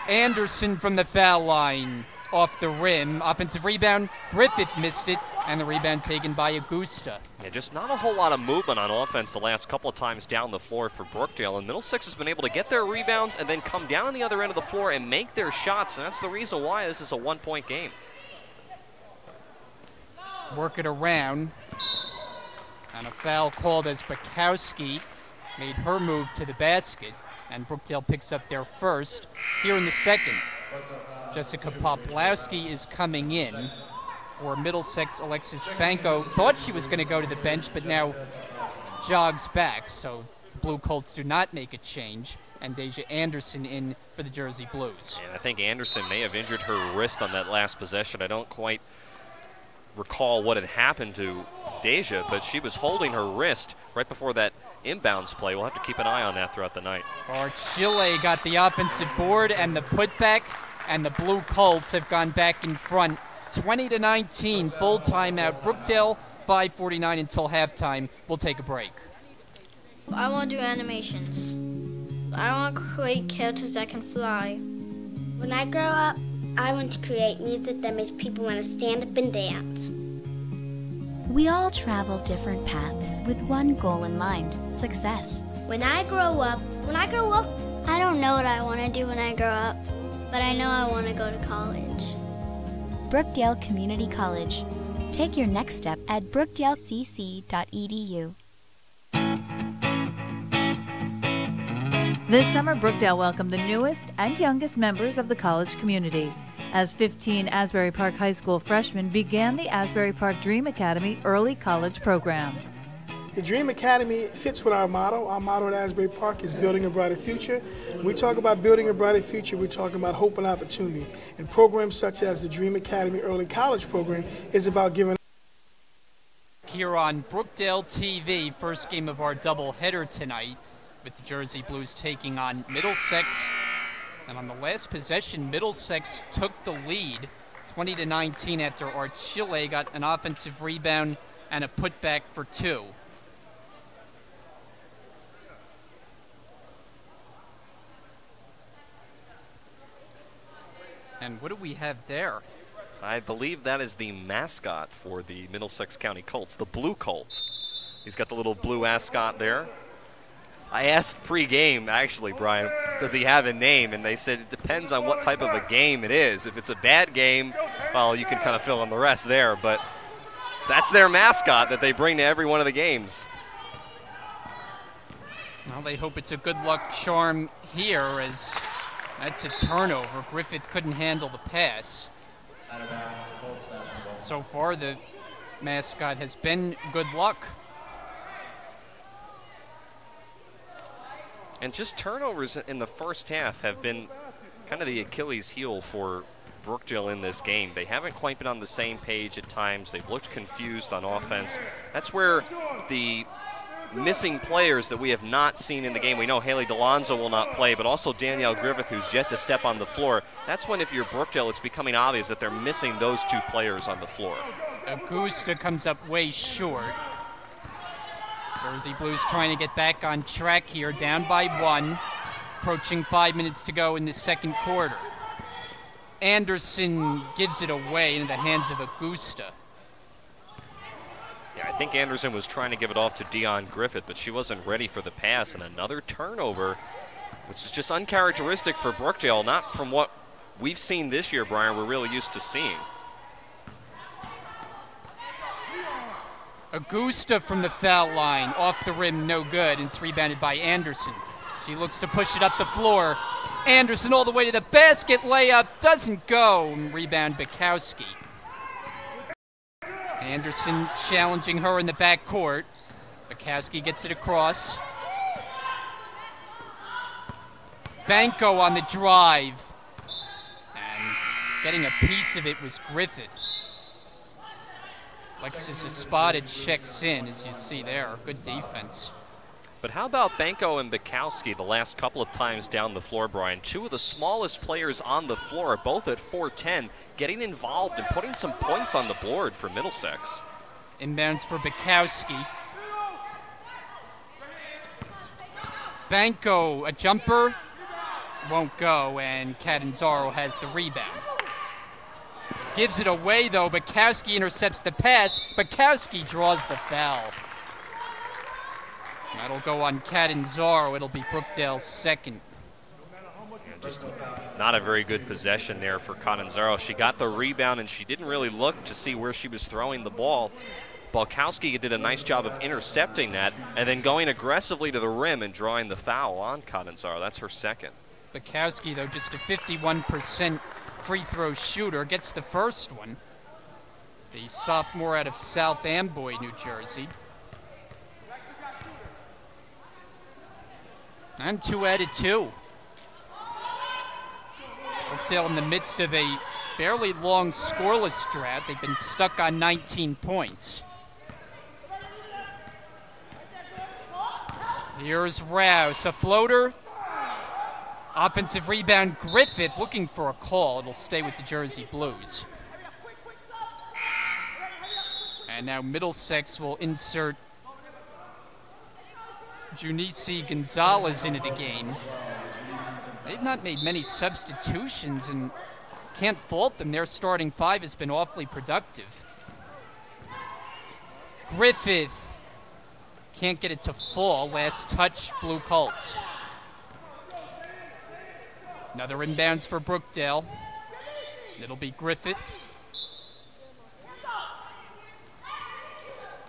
Anderson from the foul line. Off the rim. Offensive rebound. Griffith missed it, and the rebound taken by Augusta. Yeah, just not a whole lot of movement on offense the last couple of times down the floor for Brookdale. And Middlesex has been able to get their rebounds and then come down on the other end of the floor and make their shots. And that's the reason why this is a one-point game. Work it around. And a foul called as Bukowski made her move to the basket. And Brookdale picks up their first here in the second. Jessica Poplowski is coming in for Middlesex. Alexis Banco thought she was going to go to the bench, but now jogs back. So the Blue Colts do not make a change. And Deja Anderson in for the Jersey Blues. And I think Anderson may have injured her wrist on that last possession. I don't quite recall what had happened to Deja, but she was holding her wrist right before that inbounds play. We'll have to keep an eye on that throughout the night. Chile got the offensive board and the putback, and the Blue Colts have gone back in front. 20-19, full timeout. Brookdale, 5:49 until halftime. We'll take a break. I want to do animations. I want to create characters that can fly. When I grow up, I want to create music that makes people want to stand up and dance. We all travel different paths with one goal in mind: success. When I grow up, I don't know what I want to do when I grow up, but I know I want to go to college. Brookdale Community College. Take your next step at brookdalecc.edu. This summer, Brookdale welcomed the newest and youngest members of the college community as 15 Asbury Park High School freshmen began the Asbury Park Dream Academy Early College Program. The Dream Academy fits with our motto. Our motto at Asbury Park is building a brighter future. When we talk about building a brighter future, we're talking about hope and opportunity. And programs such as the Dream Academy Early College Program is about giving. Here on Brookdale TV, first game of our doubleheader tonight, with the Jersey Blues taking on Middlesex. And on the last possession, Middlesex took the lead, 20-19, after Chile got an offensive rebound and a putback for two. And what do we have there? I believe that is the mascot for the Middlesex County Colts, the Blue Colt. He's got the little blue ascot there. I asked pre-game, actually, Brian, does he have a name? And they said it depends on what type of a game it is. If it's a bad game, well, you can kind of fill in the rest there. But that's their mascot that they bring to every one of the games. Well, they hope it's a good luck charm here, as that's a turnover. Griffith couldn't handle the pass. So far, the mascot has been good luck. And just turnovers in the first half have been kind of the Achilles heel for Brookdale in this game. They haven't quite been on the same page at times. They've looked confused on offense. That's where the missing players that we have not seen in the game. We know Haley DeLonzo will not play, but also Danielle Griffith, who's yet to step on the floor. That's when, if you're Brookdale, it's becoming obvious that they're missing those two players on the floor. Augusta comes up way short. Jersey Blues trying to get back on track here, down by one. Approaching 5 minutes to go in the second quarter. Anderson gives it away into the hands of Augusta. Yeah, I think Anderson was trying to give it off to Deion Griffith, but she wasn't ready for the pass. And another turnover, which is just uncharacteristic for Brookdale, not from what we've seen this year, Brian, we're really used to seeing. Augusta from the foul line, off the rim, no good, and it's rebounded by Anderson. She looks to push it up the floor. Anderson all the way to the basket, layup doesn't go, and rebound Bukowski. Anderson challenging her in the backcourt. Bukowski gets it across. Banco on the drive. And getting a piece of it was Griffith. Alexis Espada checks in, as you see there. Good defense. But how about Banco and Bukowski the last couple of times down the floor, Brian? Two of the smallest players on the floor, both at 4'10", getting involved and putting some points on the board for Middlesex. Inbounds for Bukowski. Banco, a jumper, won't go, and Catanzaro has the rebound. Gives it away, though. Bukowski intercepts the pass. Bukowski draws the foul. That'll go on Catanzaro. It'll be Brookdale's second. Just not a very good possession there for Catanzaro. She got the rebound, and she didn't really look to see where she was throwing the ball. Bukowski did a nice job of intercepting that and then going aggressively to the rim and drawing the foul on Catanzaro. That's her second. Bukowski, though, just a 51% free throw shooter, gets the first one. The sophomore out of South Amboy, New Jersey. And 2 out of 2. Brookdale in the midst of a fairly long scoreless drought. They've been stuck on 19 points. Here's Rouse, a floater. Offensive rebound, Griffith looking for a call. It'll stay with the Jersey Blues. And now Middlesex will insert Junice Gonzalez into the game. They've not made many substitutions, and can't fault them. Their starting five has been awfully productive. Griffith can't get it to fall. Last touch, Blue Colts. Another inbounds for Brookdale. It'll be Griffith.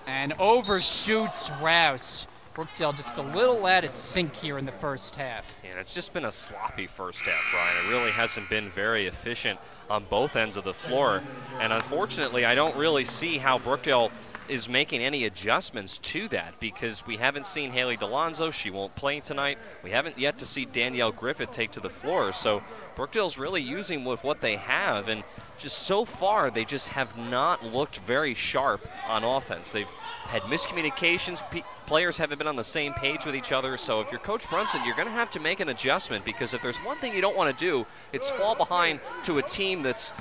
And overshoots Rouse. Brookdale just a little out of sync here in the first half. And it's just been a sloppy first half, Brian. It really hasn't been very efficient on both ends of the floor. And unfortunately, I don't really see how Brookdale is making any adjustments to that, because we haven't seen Haley DeLonzo. She won't play tonight. We haven't yet to see Danielle Griffith take to the floor. So Brookdale's really using with what they have, and just so far they just have not looked very sharp on offense. They've had miscommunications. Players haven't been on the same page with each other. So if you're Coach Brunson, you're going to have to make an adjustment, because if there's one thing you don't want to do, it's fall behind to a team that's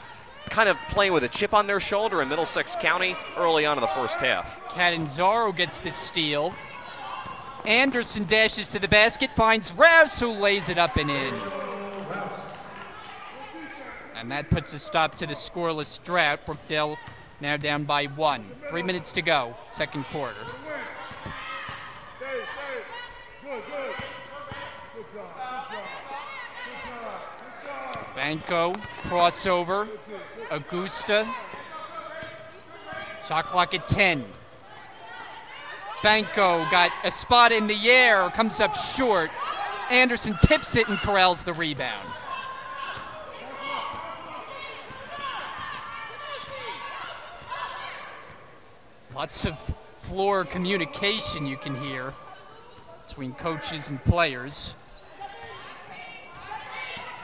kind of playing with a chip on their shoulder in Middlesex County early on in the first half. Catanzaro gets the steal. Anderson dashes to the basket, finds Rouse, who lays it up and in. And that puts a stop to the scoreless drought. Brookdale now down by 1. 3 minutes to go, second quarter. Banco, crossover, Augusta. Shot clock at 10. Banco got a spot in the air, comes up short. Anderson tips it and corrals the rebound. Lots of floor communication you can hear between coaches and players.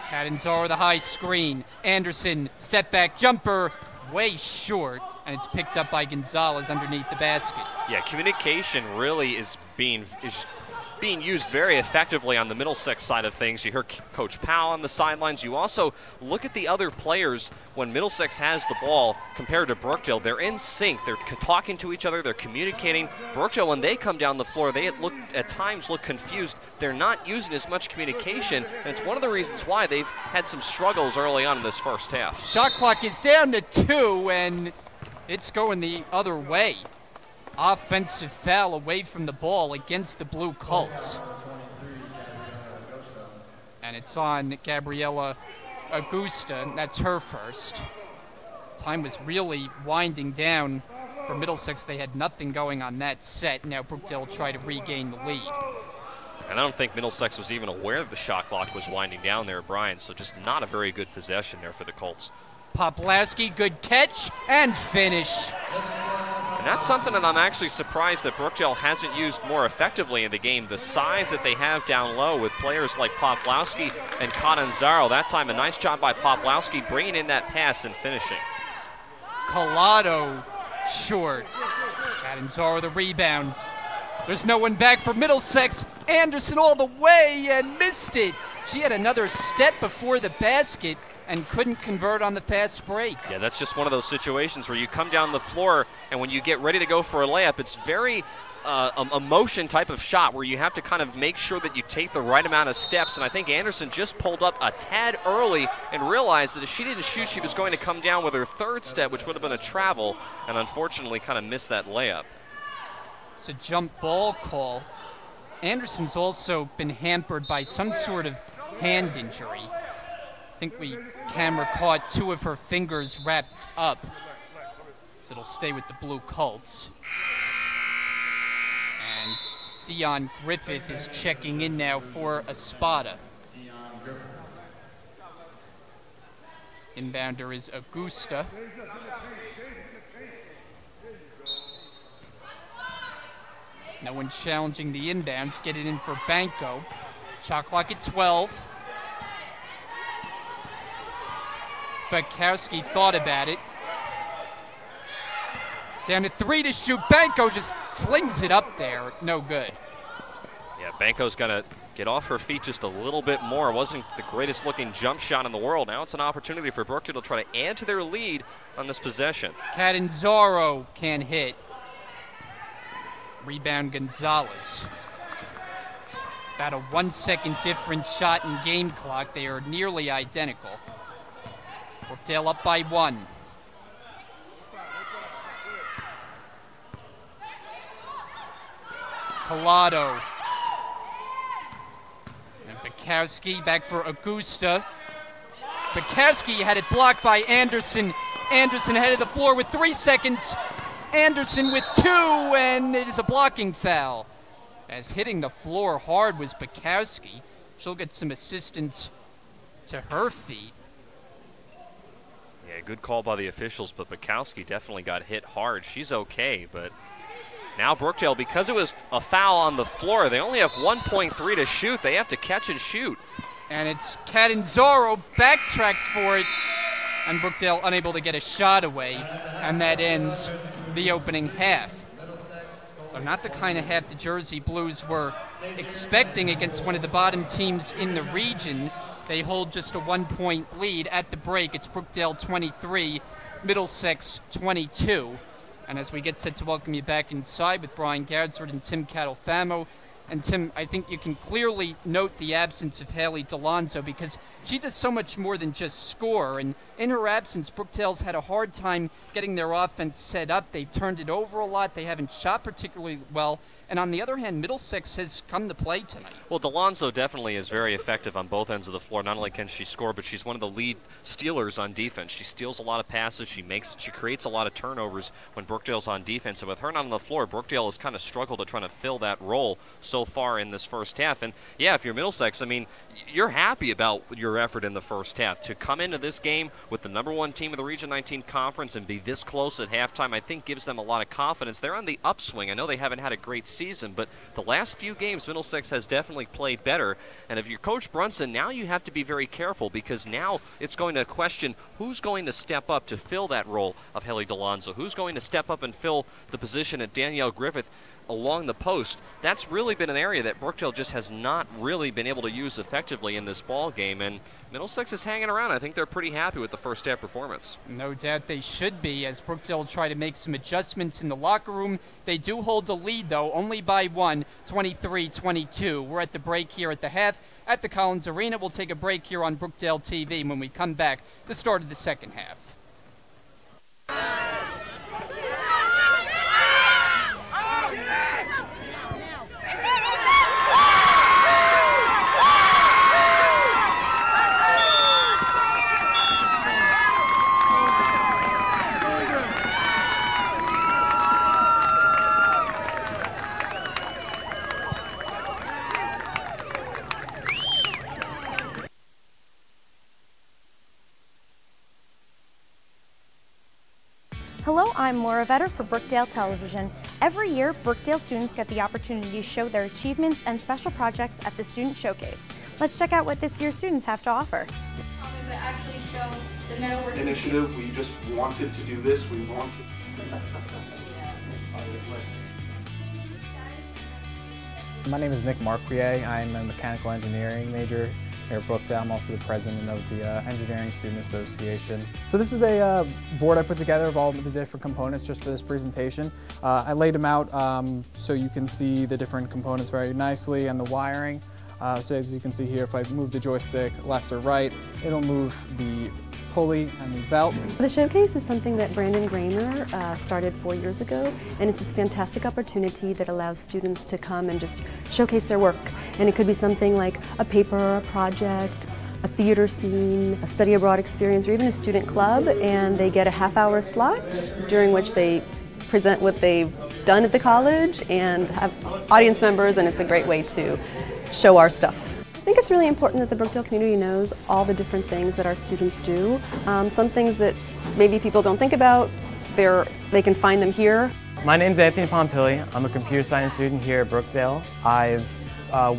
Catanzaro the high screen. Anderson, step back jumper, way short, and it's picked up by Gonzalez underneath the basket. Yeah, communication really is being used very effectively on the Middlesex side of things. You hear Coach Powell on the sidelines. You also look at the other players when Middlesex has the ball compared to Brookdale. They're in sync. They're talking to each other. They're communicating. Brookdale, when they come down the floor, they at times look confused. They're not using as much communication, and it's one of the reasons why they've had some struggles early on in this first half. Shot clock is down to 2, and it's going the other way. Offensive foul away from the ball against the Blue Colts. And it's on Gabriela Augusta, that's her first. Time was really winding down for Middlesex. They had nothing going on that set. Now Brookdale will try to regain the lead. And I don't think Middlesex was even aware that the shot clock was winding down there, Brian, so just not a very good possession there for the Colts. Poplawski, good catch and finish. And that's something that I'm actually surprised that Brookdale hasn't used more effectively in the game. The size that they have down low with players like Poplawski and Catanzaro. That time a nice job by Poplawski bringing in that pass and finishing. Collado short. Catanzaro the rebound. There's no one back for Middlesex. Anderson all the way and missed it. She had another step before the basket and couldn't convert on the fast break. Yeah, that's just one of those situations where you come down the floor and when you get ready to go for a layup, it's very a motion type of shot where you have to kind of make sure that you take the right amount of steps, and I think Anderson just pulled up a tad early and realized that if she didn't shoot, she was going to come down with her third step, which would have been a travel, and unfortunately kind of missed that layup. It's a jump ball call. Anderson's also been hampered by some sort of hand injury. I think camera caught 2 of her fingers wrapped up, so it'll stay with the Blue Colts. And Dion Griffith is checking in now for Espada. Inbounder is Augusta. No one challenging the inbounds. Get it in for Banco. Shot clock at 12. Bukowski thought about it. Down to 3 to shoot. Banco just flings it up there. No good. Yeah, Banco's got to get off her feet just a little bit more. It wasn't the greatest looking jump shot in the world. Now it's an opportunity for Brookdale to try to add to their lead on this possession. Catanzaro can hit. Rebound Gonzalez. About a 1 second different shot in game clock. They are nearly identical. Brookdale up by 1. Collado. And Bukowski back for Augusta. Bukowski had it blocked by Anderson. Anderson headed the floor with 3 seconds. Anderson with 2, and it is a blocking foul. As hitting the floor hard was Bukowski. She'll get some assistance to her feet. Yeah, good call by the officials, but Bukowski definitely got hit hard. She's okay, but now Brookdale, because it was a foul on the floor, they only have 1.3 to shoot. They have to catch and shoot. And it's Catanzaro backtracks for it, and Brookdale unable to get a shot away, and that ends the opening half. So not the kind of half the Jersey Blues were expecting against one of the bottom teams in the region. They hold just a 1-point lead at the break. It's Brookdale 23, Middlesex 22. And as we get set to welcome you back inside with Brian Gadsford and Tim Catalfamo. And Tim, I think you can clearly note the absence of Haley DeLonzo because she does so much more than just score. And in her absence, Brookdale's had a hard time getting their offense set up. They've turned it over a lot. They haven't shot particularly well. And on the other hand, Middlesex has come to play tonight. Well, DeLonzo definitely is very effective on both ends of the floor. Not only can she score, but she's one of the lead stealers on defense. She steals a lot of passes. She creates a lot of turnovers when Brookdale's on defense. And with her not on the floor, Brookdale has kind of struggled to try to fill that role so far in this first half. And yeah, if you're Middlesex, I mean, you're happy about your effort in the first half. To come into this game with the #1 team of the Region 19 Conference and be this close at halftime, I think gives them a lot of confidence. They're on the upswing. I know they haven't had a great season, but the last few games, Middlesex has definitely played better. And if you're Coach Brunson, now you have to be very careful because now it's going to question who's going to step up to fill that role of Haley DeLonzo, who's going to step up and fill the position of Danielle Griffith along the post. That's really been an area that Brookdale just has not really been able to use effectively in this ball game, and Middlesex is hanging around. I think they're pretty happy with the first half performance. No doubt they should be, as Brookdale try to make some adjustments in the locker room. They do hold the lead, though, only by 1, 23-22. We're at the break here at the half at the Collins Arena. We'll take a break here on Brookdale TV. When we come back, the start of the second half. Hello, I'm Laura Vetter for Brookdale Television. Every year, Brookdale students get the opportunity to show their achievements and special projects at the Student Showcase. Let's check out what this year's students have to offer. To actually show the metalwork initiative, we just wanted to do this. We wanted. My name is Nick Marquier. I'm a mechanical engineering major here at Brookdale. I'm also the president of the Engineering Student Association. So this is a board I put together of all the different components just for this presentation. I laid them out so you can see the different components very nicely and the wiring. So as you can see here, if I move the joystick left or right, it'll move the pulley and the belt. The showcase is something that Brandon Gramer started 4 years ago, and it's this fantastic opportunity that allows students to come and just showcase their work. And it could be something like a paper, a project, a theater scene, a study abroad experience, or even a student club, and they get a half-hour slot during which they present what they've done at the college and have audience members, and it's a great way to show our stuff. I think it's really important that the Brookdale community knows all the different things that our students do. Some things that maybe people don't think about, they can find them here. My name's Anthony Pompili. I'm a computer science student here at Brookdale. I've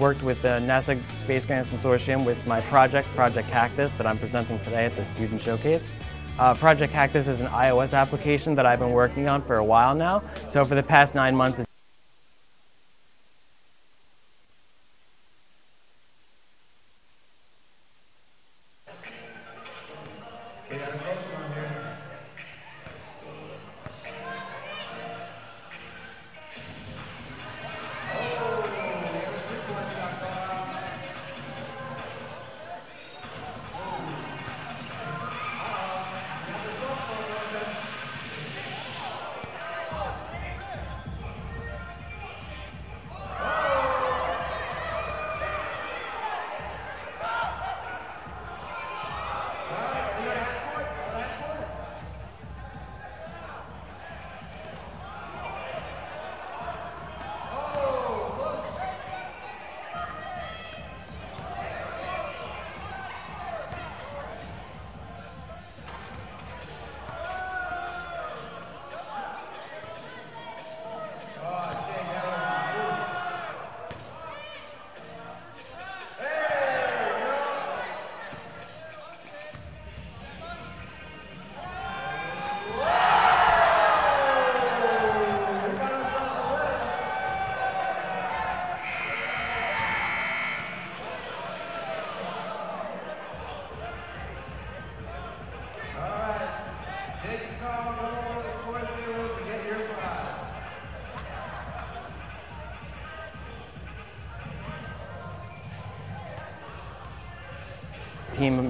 worked with the NASA Space Grant Consortium with my project, Project Cactus, that I'm presenting today at the Student Showcase. Project Cactus is an iOS application that I've been working on for a while now. So for the past 9 months,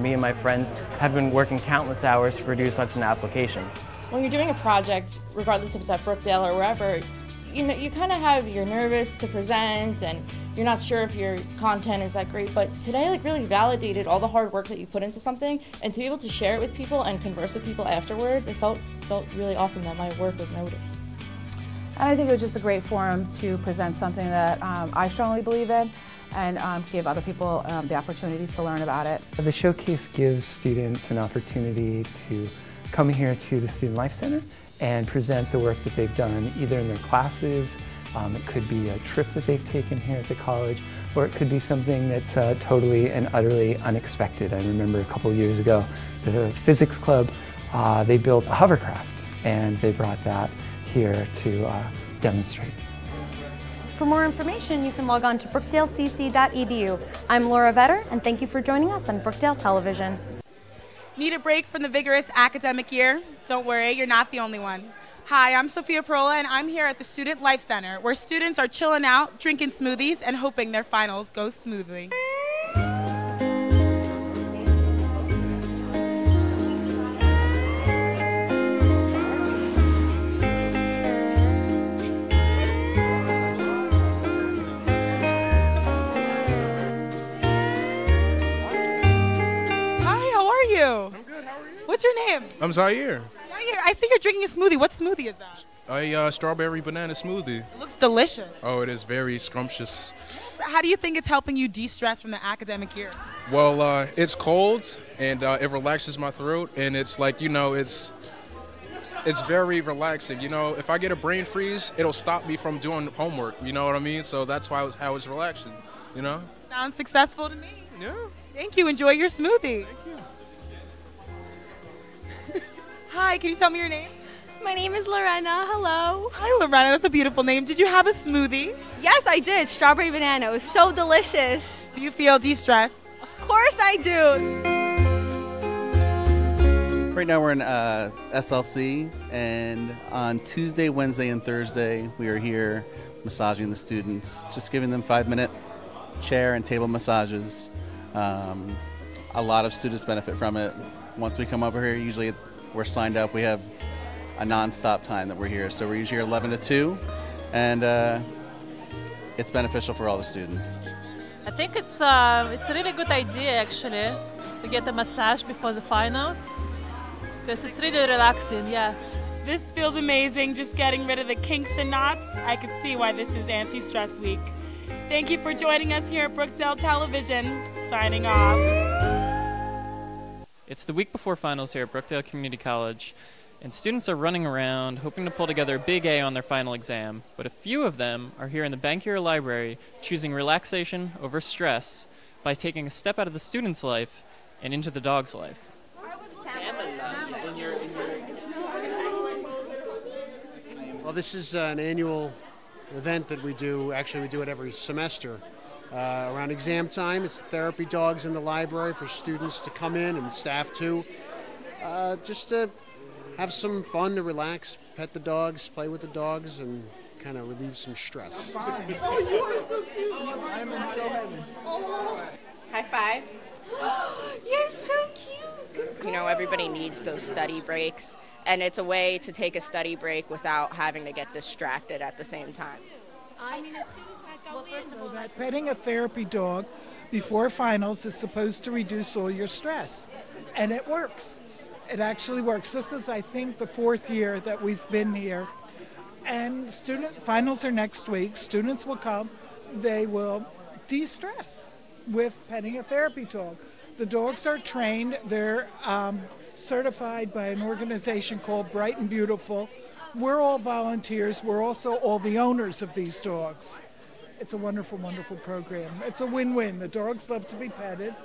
me and my friends have been working countless hours to produce such an application. When you're doing a project, regardless if it's at Brookdale or wherever, you kind of you're nervous to present and you're not sure if your content is that great, but today really validated all the hard work that you put into something, and to be able to share it with people and converse with people afterwards, it felt really awesome that my work was noticed. And I think it was just a great forum to present something that I strongly believe in, and give other people the opportunity to learn about it. The showcase gives students an opportunity to come here to the Student Life Center and present the work that they've done either in their classes, it could be a trip that they've taken here at the college, or it could be something that's totally and utterly unexpected. I remember a couple of years ago, the physics club, they built a hovercraft, and they brought that here to demonstrate. For more information, you can log on to brookdalecc.edu. I'm Laura Vetter, and thank you for joining us on Brookdale Television. Need a break from the vigorous academic year? Don't worry, you're not the only one. Hi, I'm Sophia Perola, and I'm here at the Student Life Center, where students are chilling out, drinking smoothies, and hoping their finals go smoothly. I'm good, how are you? What's your name? I'm Zaire. Zaire, I see you're drinking a smoothie. What smoothie is that? A strawberry banana smoothie. It looks delicious. Oh, it is very scrumptious. How do you think it's helping you de-stress from the academic year? Well, it's cold, and it relaxes my throat, and it's like, it's very relaxing. If I get a brain freeze, it'll stop me from doing homework, you know what I mean? So that's how it's relaxing, Sounds successful to me. Yeah. Thank you. Enjoy your smoothie. Thank you. Hi, can you tell me your name? My name is Lorena. Hello. Hi, Lorena. That's a beautiful name. Did you have a smoothie? Yes, I did. Strawberry banana. It was so delicious. Do you feel de-stressed? Of course I do. Right now we're in SLC, and on Tuesday, Wednesday, and Thursday we are here massaging the students, just giving them 5-minute chair and table massages. A lot of students benefit from it. Once we come over here, usually we're signed up. We have a non-stop time that we're here, so we're usually here 11 to 2, and it's beneficial for all the students. I think it's a really good idea actually to get a massage before the finals. Because it's really relaxing, yeah. This feels amazing, just getting rid of the kinks and knots. I could see why this is Anti-Stress Week. Thank you for joining us here at Brookdale Television. Signing off. It's the week before finals here at Brookdale Community College, and students are running around hoping to pull together a big A on their final exam, but a few of them are here in the Bankier Library choosing relaxation over stress by taking a step out of the student's life and into the dog's life. Well, this is an annual event that we do. Actually, we do it every semester. Around exam time, it's therapy dogs in the library for students to come in and staff too. Just to have some fun, to relax, pet the dogs, play with the dogs, and kind of relieve some stress. Oh, you are so cute. I'm in so heaven. High five. You're so cute. You know, everybody needs those study breaks, and it's a way to take a study break without having to get distracted at the same time. So that petting a therapy dog before finals is supposed to reduce all your stress, and it works. It actually works. This is, I think, the 4th year that we've been here, and finals are next week. Students will come. They will de-stress with petting a therapy dog. The dogs are trained. They're certified by an organization called Bright and Beautiful. We're all volunteers. We're also all the owners of these dogs. It's a wonderful, wonderful program. It's a win-win. The dogs love to be petted,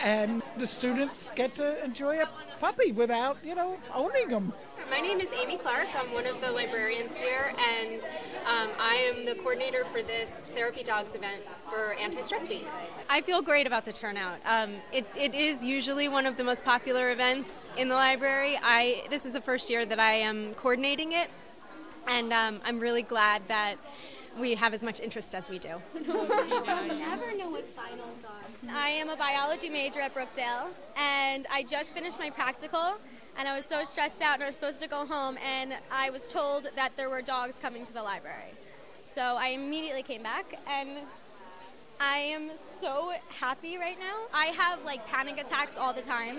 and the students get to enjoy a puppy without, owning them. My name is Amy Clark. I'm one of the librarians here, and I am the coordinator for this Therapy Dogs event for Anti-Stress Week. I feel great about the turnout. It is usually one of the most popular events in the library. This is the first year that I am coordinating it, and I'm really glad that we have as much interest as we do. You never know what finals are. I am a biology major at Brookdale, and I just finished my practical, and I was so stressed out, and I was supposed to go home, and I was told that there were dogs coming to the library. So I immediately came back, and I am so happy right now. I have panic attacks all the time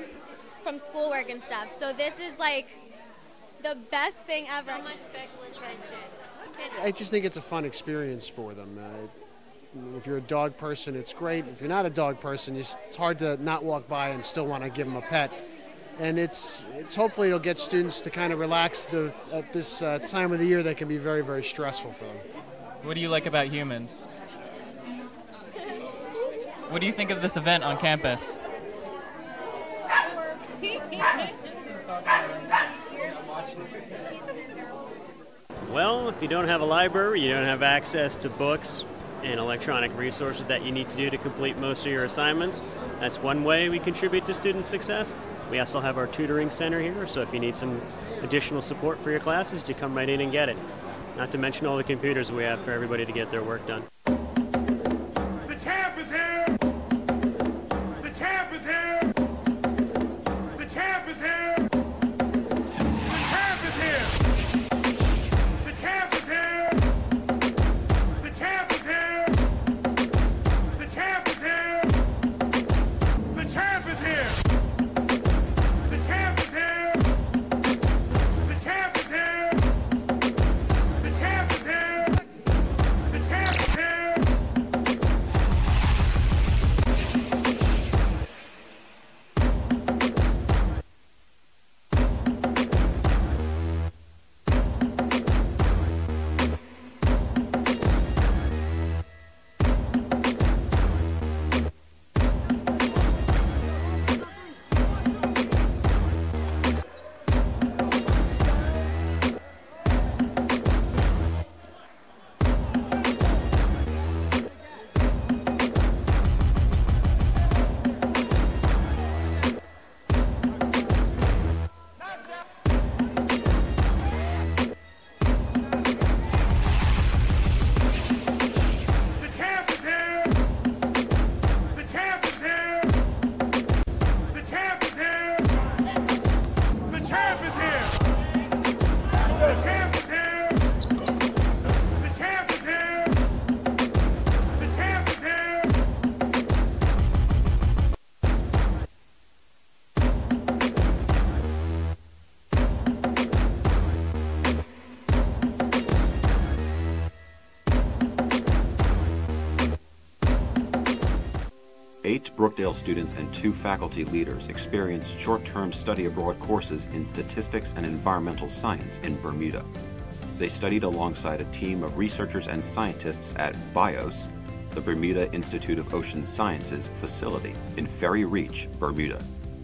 from schoolwork and stuff, so this is the best thing ever. So much special attention. I just think it's a fun experience for them. If you're a dog person, it's great. If you're not a dog person, it's hard to not walk by and still want to give them a pet. And it's hopefully it'll get students to kind of relax at this time of the year that can be very, very stressful for them. What do you like about humans? What do you think of this event on campus? Well, if you don't have a library, you don't have access to books and electronic resources that you need to do to complete most of your assignments. That's one way we contribute to student success. We also have our tutoring center here, so if you need some additional support for your classes, you come right in and get it. Not to mention all the computers we have for everybody to get their work done. The champ is here! The champ is here! The champ is here! The champ is here! The champ is here! The champ is here! The champ is here! The champ is here! The champ is here! The champ is here! The champ is here! The champ is here! 8 Brookdale students and 2 faculty leaders experienced short-term study abroad courses in statistics and environmental science in Bermuda. They studied alongside a team of researchers and scientists at BIOS, the Bermuda Institute of Ocean Sciences facility in Ferry Reach, Bermuda.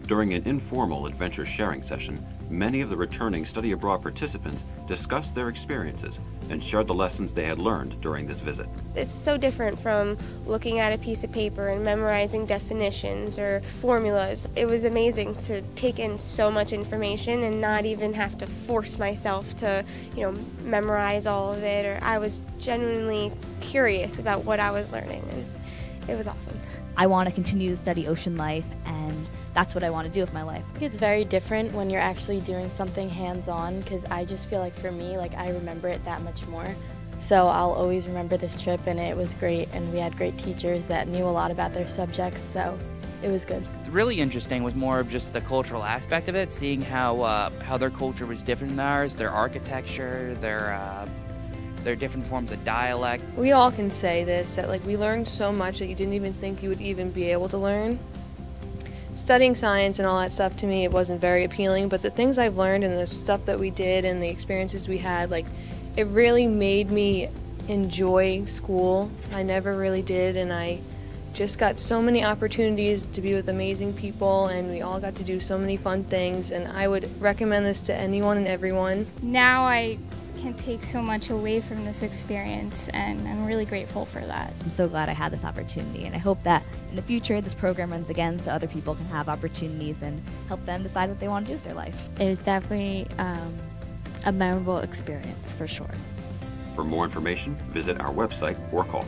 During an informal adventure sharing session, many of the returning study abroad participants discussed their experiences and shared the lessons they had learned during this visit. It's so different from looking at a piece of paper and memorizing definitions or formulas. It was amazing to take in so much information and not even have to force myself to, memorize all of it. Or I was genuinely curious about what I was learning, and it was awesome. I want to continue to study ocean life, and that's what I want to do with my life. It's very different when you're actually doing something hands-on, because I just feel like for me, I remember it that much more. So I'll always remember this trip, and it was great, and we had great teachers that knew a lot about their subjects, so it was good. Really interesting was more of just the cultural aspect of it, seeing how their culture was different than ours, their architecture, their different forms of dialect. We all can say this, that we learned so much that you didn't even think you would even be able to learn. Studying science and all that stuff, to me, it wasn't very appealing, but the things I've learned and the stuff that we did and the experiences we had, it really made me enjoy school. I never really did, and I just got so many opportunities to be with amazing people, and we all got to do so many fun things, and I would recommend this to anyone and everyone. Now I can take so much away from this experience, and I'm really grateful for that. I'm so glad I had this opportunity, and I hope that in the future this program runs again so other people can have opportunities and help them decide what they want to do with their life. It was definitely a memorable experience, for sure. For more information, visit our website or call.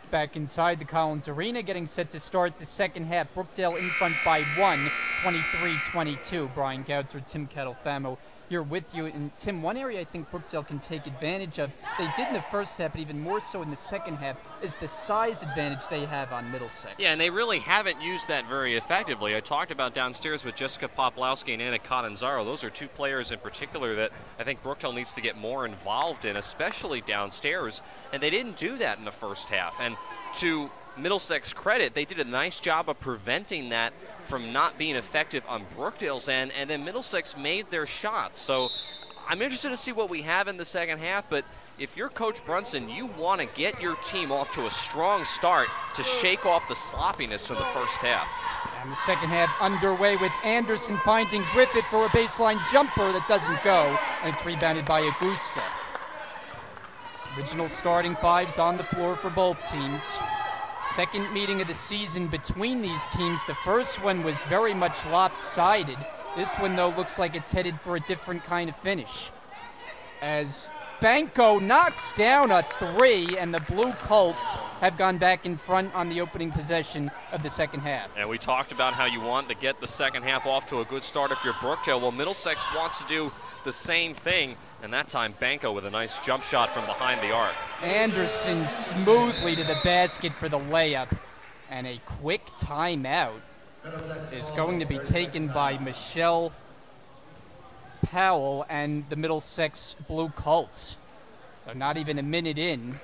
Back inside the Collins Arena, getting set to start the second half. Brookdale in front by 1, 23-22. Brian Gautzer, Tim Kettlefamo here with you. And Tim, one area I think Brookdale can take advantage of, they did in the first half, but even more so in the second half, is the size advantage they have on Middlesex. Yeah, and they really haven't used that very effectively. I talked about downstairs with Jessica Poplowski and Anna Catanzaro. Those are two players in particular that I think Brookdale needs to get more involved in, especially downstairs, and they didn't do that in the first half. And to Middlesex credit, they did a nice job of preventing that from not being effective on Brookdale's end, and then Middlesex made their shots. So I'm interested to see what we have in the second half, but if you're Coach Brunson, you want to get your team off to a strong start to shake off the sloppiness of the first half. And the second half underway with Anderson finding Griffith for a baseline jumper that doesn't go, and it's rebounded by Augusta. Original starting fives on the floor for both teams. Second meeting of the season between these teams. The first one was very much lopsided. This one, though, looks like it's headed for a different kind of finish. As Banco knocks down a three, and the Blue Colts have gone back in front on the opening possession of the second half. And we talked about how you want to get the second half off to a good start if you're Brookdale. Well, Middlesex wants to do the same thing, and that time Banco with a nice jump shot from behind the arc. Anderson smoothly to the basket for the layup, and a quick timeout is going to be taken by Michelle Powell and the Middlesex Blue Colts. So not even a minute in.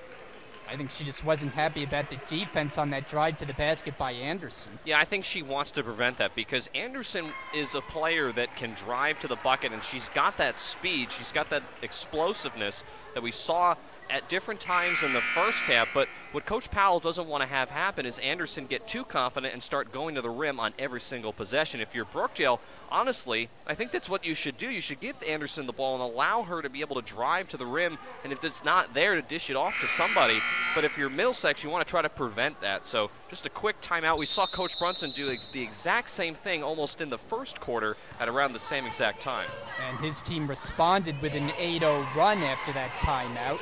I think she just wasn't happy about the defense on that drive to the basket by Anderson. Yeah, I think she wants to prevent that because Anderson is a player that can drive to the bucket, and she's got that speed, she's got that explosiveness that we saw at different times in the first half. But what Coach Powell doesn't want to have happen is Anderson get too confident and start going to the rim on every single possession. If you're Brookdale, honestly, I think that's what you should do. You should give Anderson the ball and allow her to be able to drive to the rim, and if it's not there, to dish it off to somebody. But if you're Middlesex, you want to try to prevent that. So just a quick timeout. We saw Coach Brunson do the exact same thing almost in the first quarter at around the same exact time. And his team responded with an 8-0 run after that timeout.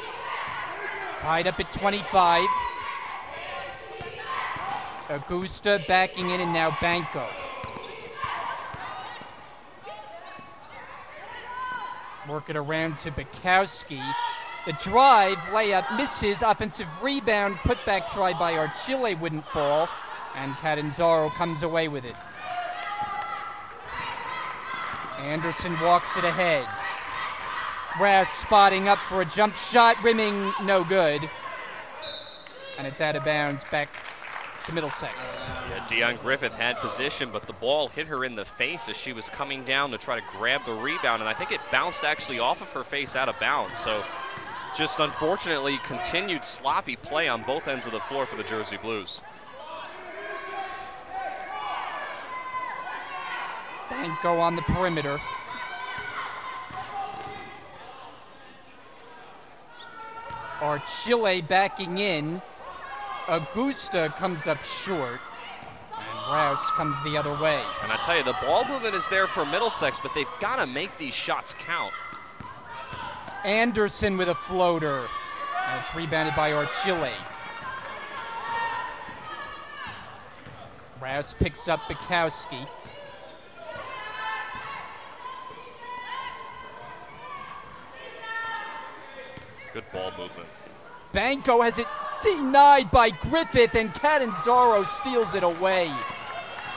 Tied up at 25. Augusta backing in, and now Banco. Work it around to Bukowski. The drive, layup, misses. Offensive rebound, put back try by Archille wouldn't fall. And Catanzaro comes away with it. Anderson walks it ahead. Rouse spotting up for a jump shot, rimming no good. And it's out of bounds back to Middlesex. Yeah, Deion Griffith had position, but the ball hit her in the face as she was coming down to try to grab the rebound, and I think it bounced actually off of her face out of bounds. So just unfortunately continued sloppy play on both ends of the floor for the Jersey Blues. Banco on the perimeter. Archile backing in. Augusta comes up short. And Rouse comes the other way. And I tell you, the ball movement is there for Middlesex, but they've got to make these shots count. Anderson with a floater. And it's rebounded by Archile. Rouse picks up Bukowski. Good ball movement. Banco has it denied by Griffith, and Catanzaro steals it away.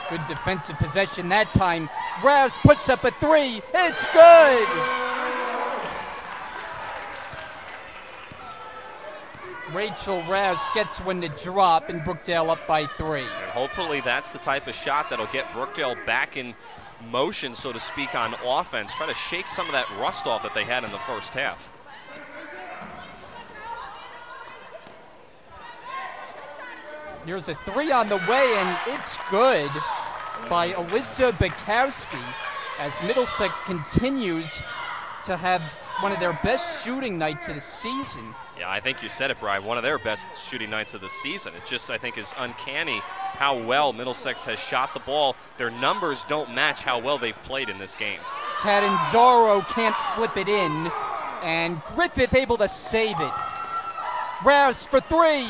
Good defensive possession that time. Rouse puts up a three. It's good! Rachel Rouse gets one to drop, and Brookdale up by 3. And hopefully that's the type of shot that'll get Brookdale back in motion, so to speak, on offense. Try to shake some of that rust off that they had in the first half. Here's a three on the way, and it's good by Alyssa Bukowski as Middlesex continues to have one of their best shooting nights of the season. Yeah, I think you said it, Brian. One of their best shooting nights of the season. It just, I think, is uncanny how well Middlesex has shot the ball. Their numbers don't match how well they've played in this game. Catanzaro can't flip it in, and Griffith able to save it. Rouse for 3.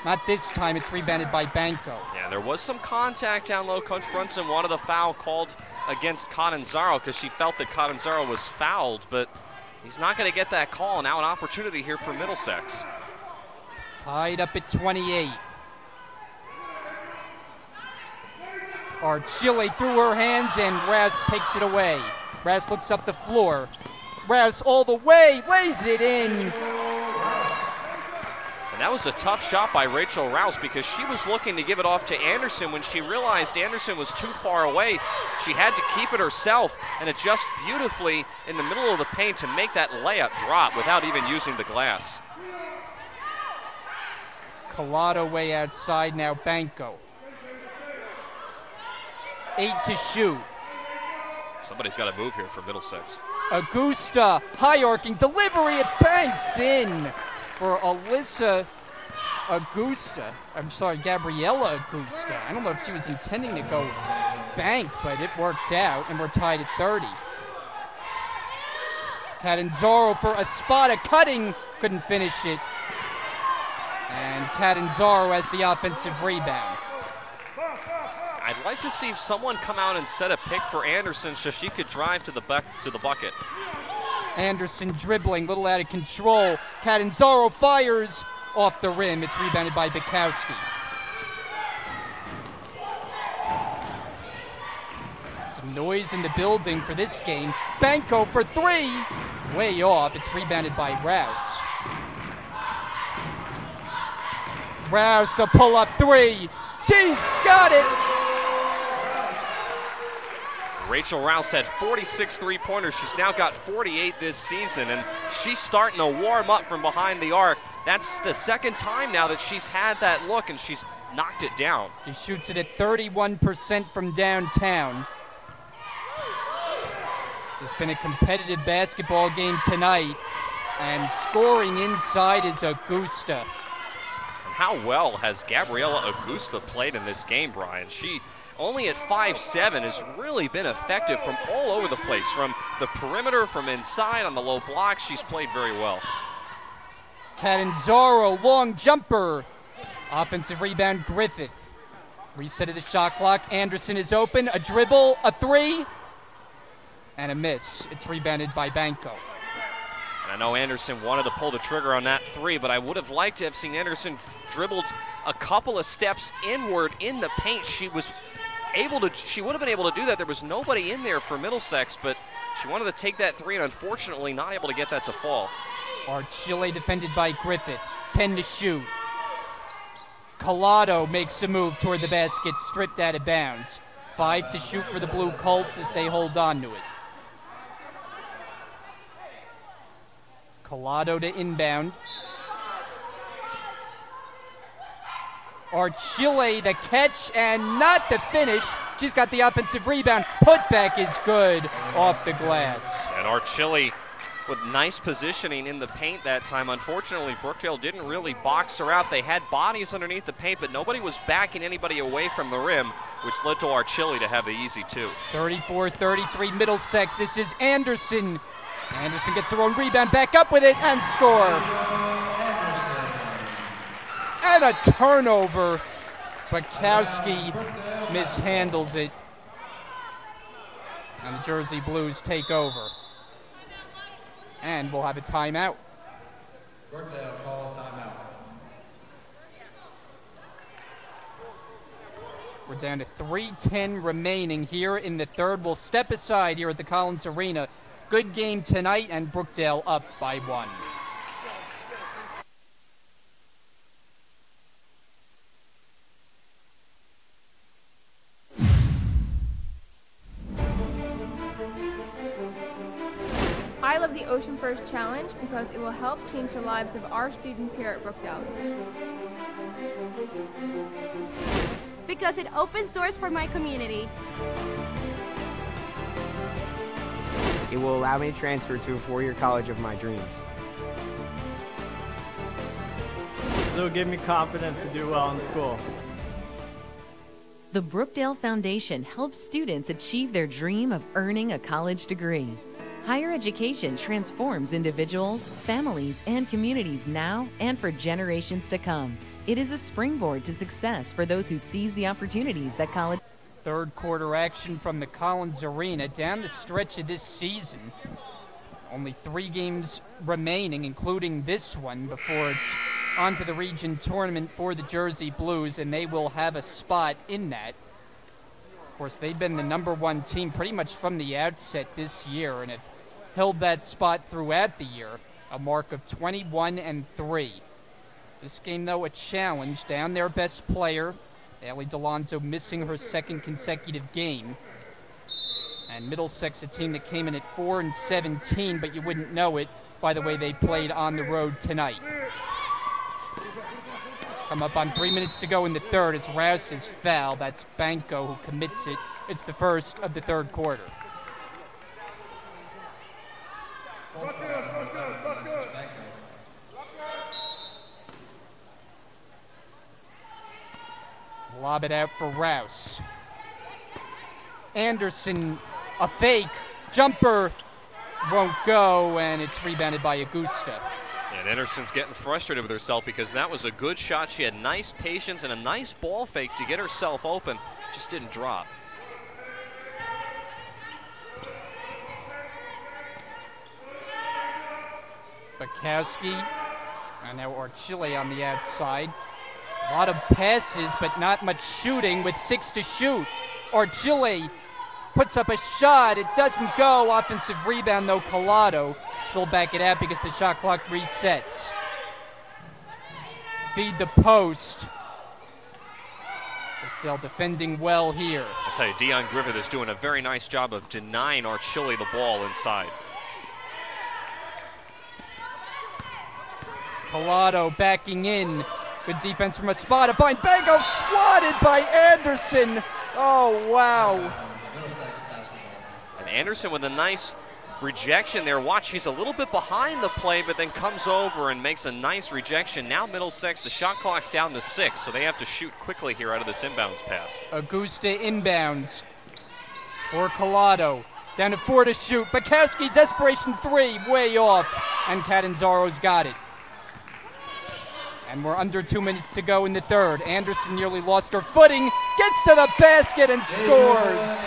Not this time, it's rebounded by Banco. Yeah, there was some contact down low. Coach Brunson wanted a foul called against Catanzaro because she felt that Catanzaro was fouled, but he's not going to get that call. Now an opportunity here for Middlesex. Tied up at 28. Archile through her hands, and Rouse takes it away. Rouse looks up the floor. Rouse all the way, lays it in. And that was a tough shot by Rachel Rouse because she was looking to give it off to Anderson. When she realized Anderson was too far away, she had to keep it herself and adjust beautifully in the middle of the paint to make that layup drop without even using the glass. Collado way outside now, Banco. 8 to shoot. Somebody's got to move here for Middlesex. Augusta, high arcing delivery, it banks in for Alyssa Augusta. I'm sorry, Gabriella Augusta. I don't know if she was intending to go bank, but it worked out, and we're tied at 30. Catanzaro for a spot, a cutting, couldn't finish it. And Catanzaro has the offensive rebound. I'd like to see someone come out and set a pick for Anderson so she could drive to the bucket. Anderson dribbling, little out of control. Catanzaro fires off the rim. It's rebounded by Bukowski. Some noise in the building for this game. Banco for 3. Way off. It's rebounded by Rouse. Rouse, a pull-up 3. She's got it! Rachel Rouse had 46 three-pointers. She's now got 48 this season, and she's starting to warm up from behind the arc. That's the second time now that she's had that look, and she's knocked it down. She shoots it at 31% from downtown. It's been a competitive basketball game tonight, and scoring inside is Augusta. And how well has Gabriella Augusta played in this game, Brian? She, only at 5'7", has really been effective from all over the place. From the perimeter, from inside, on the low block, she's played very well. Catanzaro, long jumper. Offensive rebound, Griffith. Reset of the shot clock. Anderson is open. A dribble, a 3, and a miss. It's rebounded by Banco. And I know Anderson wanted to pull the trigger on that 3, but I would have liked to have seen Anderson dribbled a couple of steps inward in the paint. She would have been able to do that. There was nobody in there for Middlesex, but she wanted to take that three and unfortunately not able to get that to fall. Chile defended by Griffith. 10 to shoot. Collado makes a move toward the basket, stripped out of bounds. 5 to shoot for the Blue Colts as they hold on to it. Collado to inbound. Chile the catch and not the finish. She's got the offensive rebound. Putback is good off the glass. And Chile with nice positioning in the paint that time. Unfortunately, Brookdale didn't really box her out. They had bodies underneath the paint, but nobody was backing anybody away from the rim, which led to Chile to have the easy two. 34-33 Middlesex. This is Anderson. Anderson gets her own rebound, back up with it, and score. And a turnover. Bukowski mishandles it. And the Jersey Blues take over. And we'll have a timeout. Brookdale calls timeout. We're down to 3:10 remaining here in the third. We'll step aside here at the Collins Arena. Good game tonight, and Brookdale up by 1. I love the Ocean First Challenge because it will help change the lives of our students here at Brookdale. Because it opens doors for my community. It will allow me to transfer to a 4-year college of my dreams. It'll give me confidence to do well in school. The Brookdale Foundation helps students achieve their dream of earning a college degree. Higher education transforms individuals, families, and communities now and for generations to come. It is a springboard to success for those who seize the opportunities that college. Third quarter action from the Collins Arena down the stretch of this season. Only 3 games remaining, including this one, before it's on to the region tournament for the Jersey Blues, and they will have a spot in that. Of course, they've been the #1 team pretty much from the outset this year and have held that spot throughout the year, a mark of 21-3. This game, though, a challenge. Down their best player, Allie DeLonzo, missing her second consecutive game. And Middlesex, a team that came in at 4-17, but you wouldn't know it by the way they played on the road tonight. Come up on 3 minutes to go in the third as Rouse is fouled. That's Banco who commits it. It's the first of the third quarter. Lob it out for Rouse. Anderson, a fake. Jumper won't go, and it's rebounded by Augusta. And Anderson's getting frustrated with herself because that was a good shot. She had nice patience and a nice ball fake to get herself open. Just didn't drop. Bukowski, and now Chile on the outside. A lot of passes, but not much shooting with 6 to shoot. Chile puts up a shot. It doesn't go. Offensive rebound, though, Collado. She'll back it out because the shot clock resets. Feed the post. Brookdale defending well here. I'll tell you, Deion Griffith is doing a very nice job of denying Chile the ball inside. Collado backing in. Good defense from Espada. Find Bango, swatted by Anderson. Oh, wow. And Anderson with a nice rejection there. Watch, he's a little bit behind the play, but then comes over and makes a nice rejection. Now Middlesex, the shot clock's down to 6, so they have to shoot quickly here out of this inbounds pass. Augusta inbounds for Collado. Down to 4 to shoot. Bukowski, desperation 3, way off. And Catanzaro's got it. And we're under 2 minutes to go in the third. Anderson nearly lost her footing, gets to the basket and scores.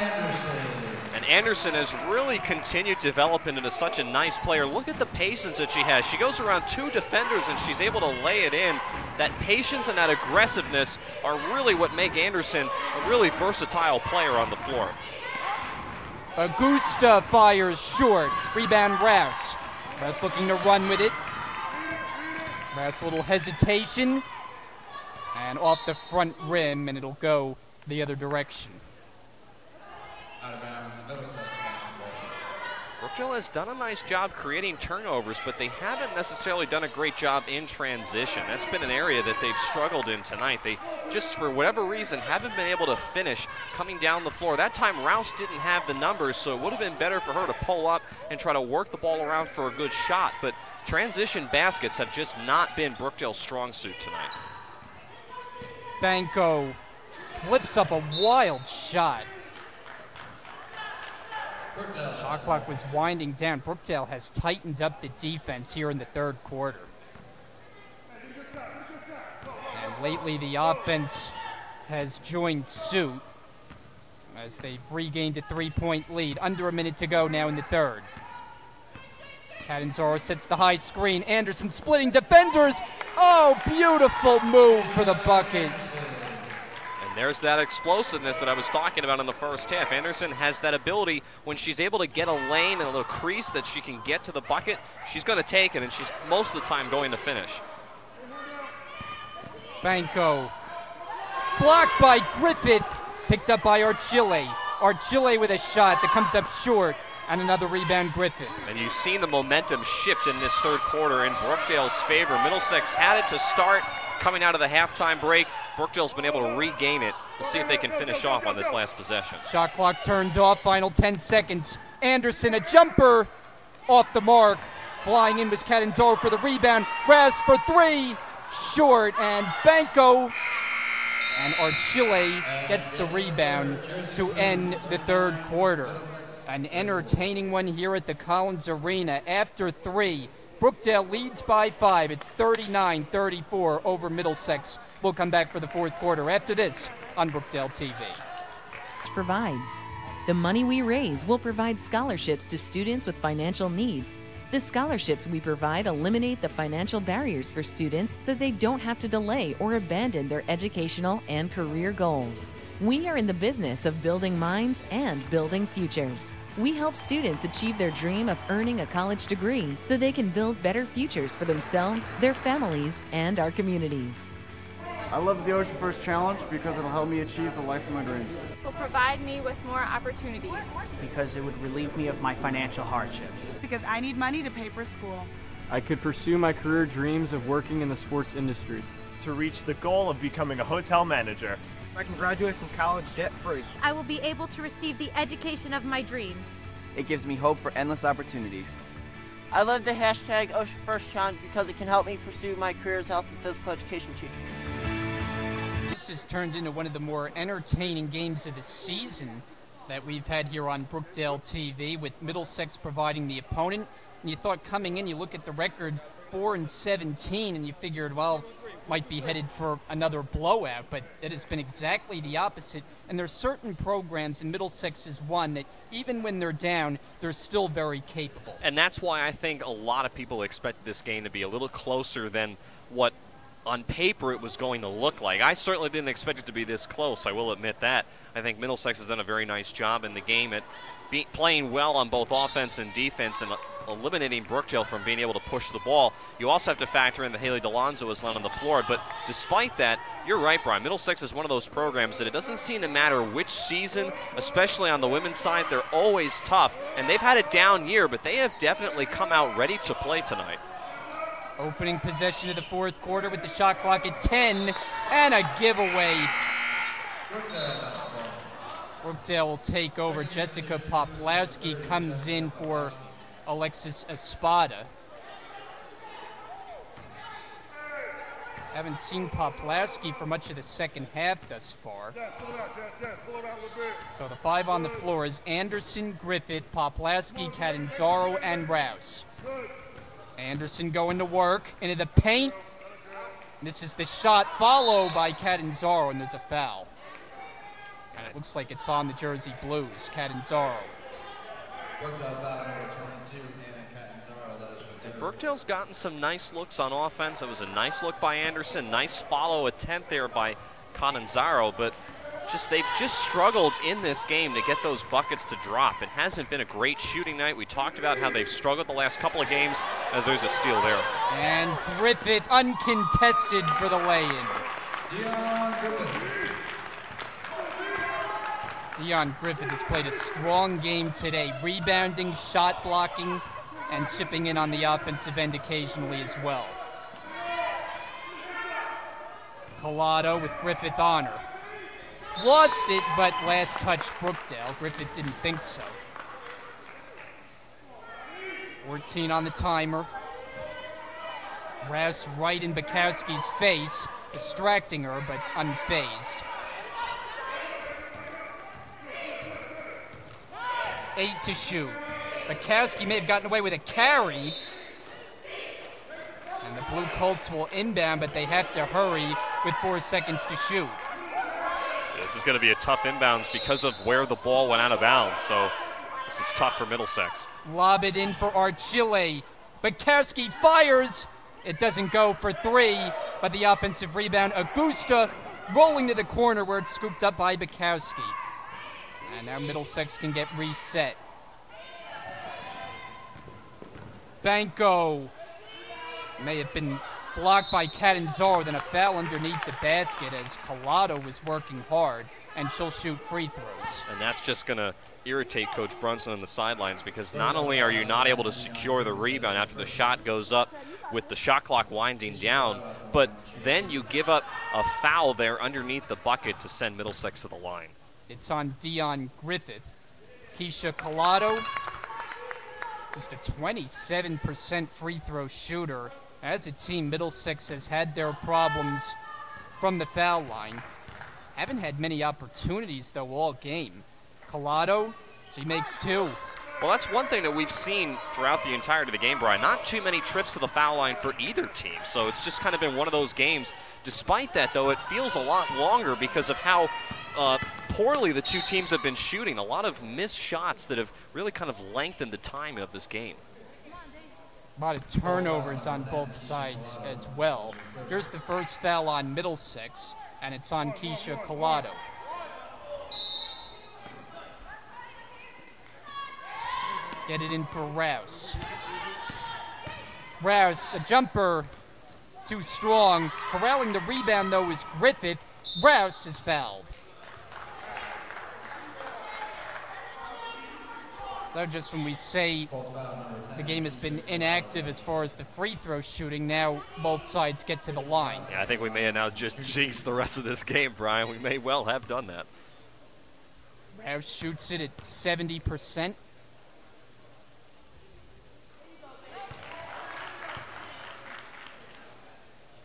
And Anderson has really continued to develop into such a nice player. Look at the patience that she has. She goes around 2 defenders and she's able to lay it in. That patience and that aggressiveness are really what make Anderson a really versatile player on the floor. Augusta fires short. Rebound Rouse. Rouse looking to run with it. Rouse a little hesitation. And off the front rim, and it'll go the other direction. Out of bounds, Middlesex basketball. Brookdale has done a nice job creating turnovers, but they haven't necessarily done a great job in transition. That's been an area that they've struggled in tonight. They just, for whatever reason, haven't been able to finish coming down the floor. That time, Rouse didn't have the numbers, so it would have been better for her to pull up and try to work the ball around for a good shot. But transition baskets have just not been Brookdale's strong suit tonight. Banco flips up a wild shot. Shot clock was winding down. Brookdale has tightened up the defense here in the third quarter. And lately the offense has joined suit as they've regained a 3-point lead. Under a minute to go now in the third. Catanzaro sets the high screen. Anderson splitting defenders. Oh, beautiful move for the bucket. There's that explosiveness that I was talking about in the first half. Anderson has that ability when she's able to get a lane and a little crease that she can get to the bucket, she's going to take it, and she's most of the time going to finish. Banco blocked by Griffith, picked up by Archille. Archille with a shot that comes up short, and another rebound Griffith. And you've seen the momentum shift in this third quarter in Brookdale's favor. Middlesex had it to start coming out of the halftime break. Brookdale's been able to regain it. We'll see if they can finish off on this last possession. Shot clock turned off, final 10 seconds. Anderson, a jumper off the mark. Flying in was Catanzaro for the rebound. Raz for 3, short, and Banco and Archille gets the rebound to end the third quarter. An entertaining one here at the Collins Arena. After 3, Brookdale leads by 5. It's 39-34 over Middlesex. We'll come back for the fourth quarter after this on Brookdale TV. Provides. The money we raise will provide scholarships to students with financial need. The scholarships we provide eliminate the financial barriers for students so they don't have to delay or abandon their educational and career goals. We are in the business of building minds and building futures. We help students achieve their dream of earning a college degree so they can build better futures for themselves, their families, and our communities. I love the Ocean First Challenge because it'll help me achieve the life of my dreams. Will provide me with more opportunities. Because it would relieve me of my financial hardships. Because I need money to pay for school. I could pursue my career dreams of working in the sports industry. To reach the goal of becoming a hotel manager. I can graduate from college debt-free. I will be able to receive the education of my dreams. It gives me hope for endless opportunities. I love the hashtag Ocean First Challenge because it can help me pursue my career as health and physical education teacher. This has turned into one of the more entertaining games of the season that we've had here on Brookdale TV, with Middlesex providing the opponent. And you thought coming in, you look at the record, 4-17, and you figured, well, might be headed for another blowout, but it has been exactly the opposite. And there's certain programs, and Middlesex is one, that even when they're down, they're still very capable. And that's why I think a lot of people expected this game to be a little closer than what on paper it was going to look like. I certainly didn't expect it to be this close, I will admit that. I think Middlesex has done a very nice job in the game at playing well on both offense and defense and eliminating Brookdale from being able to push the ball. You also have to factor in that Haley DeLonzo is not on the floor, but despite that, you're right, Brian. Middlesex is one of those programs that it doesn't seem to matter which season, especially on the women's side, they're always tough, and they've had a down year, but they have definitely come out ready to play tonight. Opening possession of the fourth quarter with the shot clock at 10, and a giveaway. Brookdale will take over. Jessica Poplawski comes in for Alexis Espada. Haven't seen Poplawski for much of the second half thus far. So the 5 on the floor is Anderson, Griffith, Poplawski, Catanzaro, and Rouse. Anderson going to work into the paint. This is the shot followed by Catanzaro, and there's a foul. And it looks like it's on the Jersey Blues. Catanzaro Brookdale foul number 22, Anna Catanzaro. That is for Derek. Brookdale's gotten some nice looks on offense. It was a nice look by Anderson. Nice follow attempt there by Catanzaro, but they've just struggled in this game to get those buckets to drop. It hasn't been a great shooting night. We talked about how they've struggled the last couple of games, as there's a steal there. And Griffith uncontested for the lay-in. Dion Griffith has played a strong game today, rebounding, shot blocking, and chipping in on the offensive end occasionally as well. Collado with Griffith on her. Lost it, but last touch Brookdale. Griffith didn't think so. 14 on the timer. Rouse right in Bukowski's face, distracting her, but unfazed. 8 to shoot. Bukowski may have gotten away with a carry. And the Blue Colts will inbound, but they have to hurry with 4 seconds to shoot. This is going to be a tough inbounds because of where the ball went out of bounds, so this is tough for Middlesex. Lob it in for Archile. Bukowski fires. It doesn't go for 3, but the offensive rebound, Augusta rolling to the corner where it's scooped up by Bukowski. And now Middlesex can get reset. Banco may have been blocked by Catanzaro, then a foul underneath the basket as Collado was working hard, and she'll shoot free throws. And that's just going to irritate Coach Brunson on the sidelines, because not only are you not able to secure the rebound after the shot goes up with the shot clock winding down, but then you give up a foul there underneath the bucket to send Middlesex to the line. It's on Dion Griffith. Keisha Collado, just a 27% free throw shooter. As a team, Middlesex has had their problems from the foul line. Haven't had many opportunities, though, all game. Collado, she makes 2. Well, that's one thing that we've seen throughout the entirety of the game, Brian. Not too many trips to the foul line for either team, so it's just kind of been one of those games. Despite that, though, it feels a lot longer because of how poorly the two teams have been shooting. A lot of missed shots that have really kind of lengthened the time of this game. A lot of turnovers on both sides as well. Here's the first foul on Middlesex, and it's on Keisha Collado. Get it in for Rouse. Rouse, a jumper, too strong. Corralling the rebound, though, is Griffith. Rouse is fouled. So just when we say the game has been inactive as far as the free throw shooting, now both sides get to the line. Yeah, I think we may have now just jinxed the rest of this game, Brian. We may well have done that. Rouse shoots it at 70%.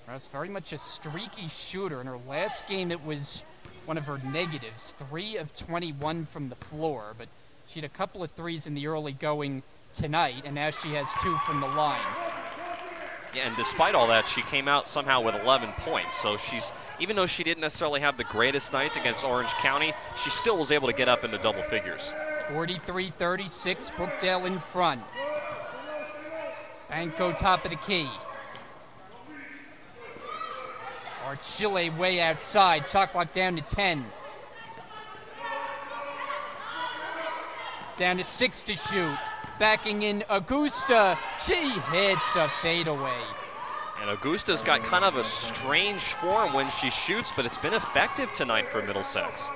Rouse very much a streaky shooter. In her last game, it was one of her negatives, 3 of 21 from the floor, but she had a couple of threes in the early going tonight, and now she has 2 from the line. Yeah, and despite all that, she came out somehow with 11 points. So she's, even though she didn't necessarily have the greatest nights against Orange County, she still was able to get up into double figures. 43-36, Brookdale in front. Banco top of the key. Archile way outside, shot clock down to 10. Down to 6 to shoot. Backing in Augusta. She hits a fadeaway. And Augusta's got kind of a strange form when she shoots, but it's been effective tonight for Middlesex.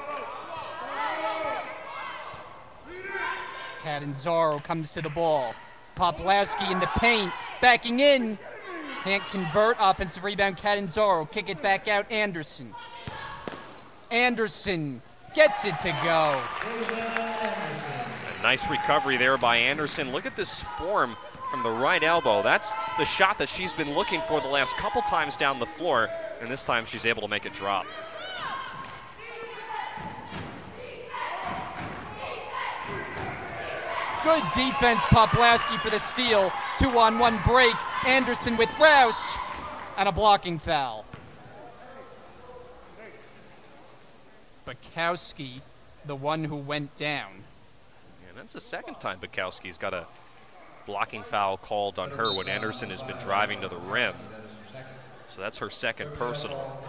Catanzaro comes to the ball. Poplawski in the paint. Backing in. Can't convert. Offensive rebound, Catanzaro. Kick it back out, Anderson. Anderson gets it to go. A nice recovery there by Anderson. Look at this form from the right elbow. That's the shot that she's been looking for the last couple times down the floor, and this time she's able to make it drop. Good defense, Poplawski for the steal. 2-on-1 break. Anderson with Rouse. And a blocking foul. Bukowski, the one who went down. And that's the second time Bukowski's got a blocking foul called on her when Anderson has been driving to the rim. So that's her second personal.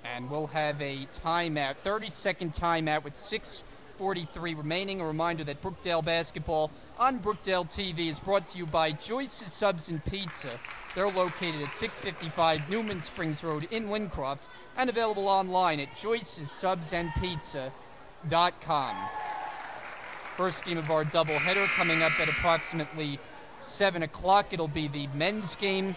And we'll have a timeout, 30-second timeout with 6:43 remaining. A reminder that Brookdale basketball on Brookdale TV is brought to you by Joyce's Subs and Pizza. They're located at 655 Newman Springs Road in Wincroft and available online at joycessubsandpizza.com. First game of our doubleheader coming up at approximately 7 o'clock. It'll be the men's game.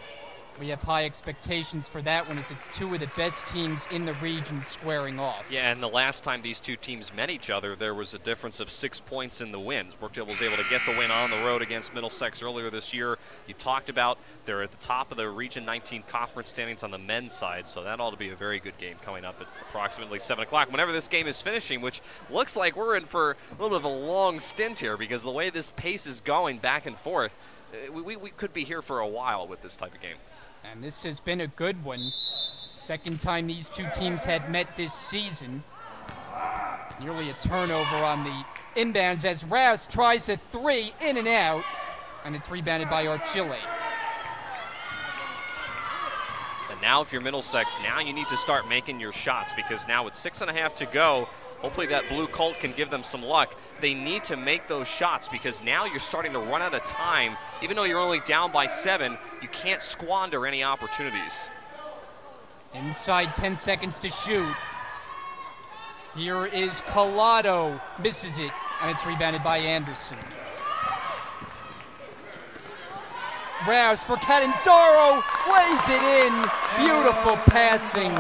We have high expectations for that one as it's two of the best teams in the region squaring off. Yeah, and the last time these two teams met each other, there was a difference of 6 points in the wins. Brookdale was able to get the win on the road against Middlesex earlier this year. You talked about they're at the top of the Region 19 conference standings on the men's side, so that ought to be a very good game coming up at approximately 7 o'clock. Whenever this game is finishing, which looks like we're in for a little bit of a long stint here because the way this pace is going back and forth, we could be here for a while with this type of game. And this has been a good one. Second time these two teams had met this season. Nearly a turnover on the inbounds as Rouse tries a three, in and out, and it's rebounded by Archille. And now if you're Middlesex, now you need to start making your shots because now with 6.5 to go, hopefully that blue Colt can give them some luck. They need to make those shots because now you're starting to run out of time. Even though you're only down by 7, you can't squander any opportunities. Inside 10 seconds to shoot. Here is Collado, misses it, and it's rebounded by Anderson. Rouse for Catanzaro, plays it in. Beautiful passing.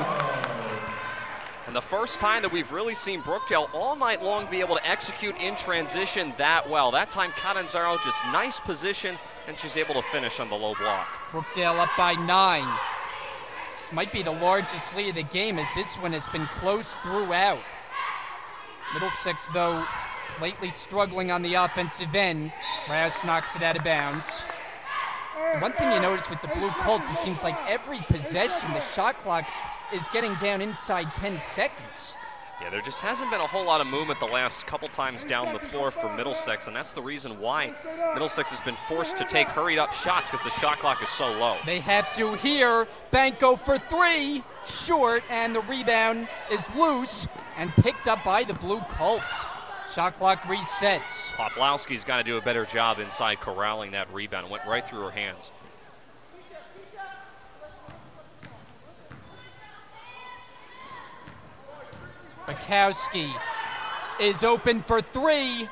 And the first time that we've really seen Brookdale all night long be able to execute in transition that well. That time, Catanzaro, just nice position, and she's able to finish on the low block. Brookdale up by 9. This might be the largest lead of the game as this one has been close throughout. Middlesex, though, lately struggling on the offensive end. Rouse knocks it out of bounds. And one thing you notice with the Blue Colts, it seems like every possession, the shot clock is getting down inside 10 seconds. Yeah, there just hasn't been a whole lot of movement the last couple times down the floor for Middlesex, and that's the reason why Middlesex has been forced to take hurried up shots because the shot clock is so low. They have to here. Banco for 3, short, and the rebound is loose and picked up by the Blue Colts. Shot clock resets. Poplowski's got to do a better job inside corralling that rebound. It went right through her hands. Bukowski is open for 3,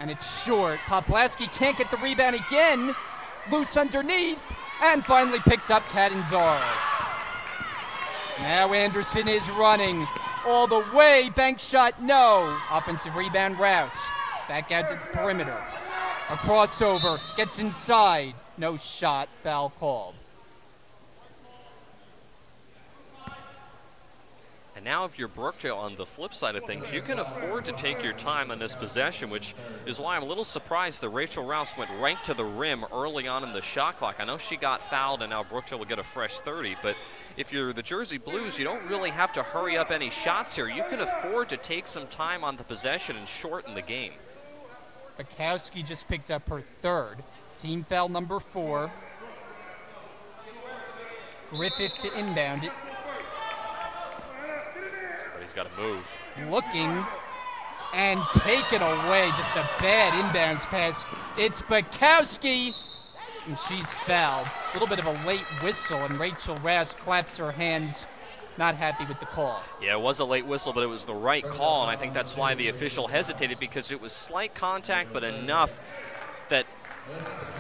and it's short. Poplowski can't get the rebound again. Loose underneath, and finally picked up Catanzaro. Now Anderson is running all the way. Bank shot, no. Offensive rebound, Rouse. Back out to the perimeter. A crossover, gets inside. No shot, foul called. And now if you're Brookdale on the flip side of things, you can afford to take your time on this possession, which is why I'm a little surprised that Rachel Rouse went right to the rim early on in the shot clock. I know she got fouled and now Brookdale will get a fresh 30, but if you're the Jersey Blues, you don't really have to hurry up any shots here. You can afford to take some time on the possession and shorten the game. Bukowski just picked up her 3rd. Team foul number 4. Griffith to inbound it. He's got to move. Looking and taken away. Just a bad inbounds pass. It's Bukowski, and she's fouled. A little bit of a late whistle, and Rachel Rouse claps her hands, not happy with the call. Yeah, it was a late whistle, but it was the right call, and I think that's why the official hesitated, because it was slight contact, but enough that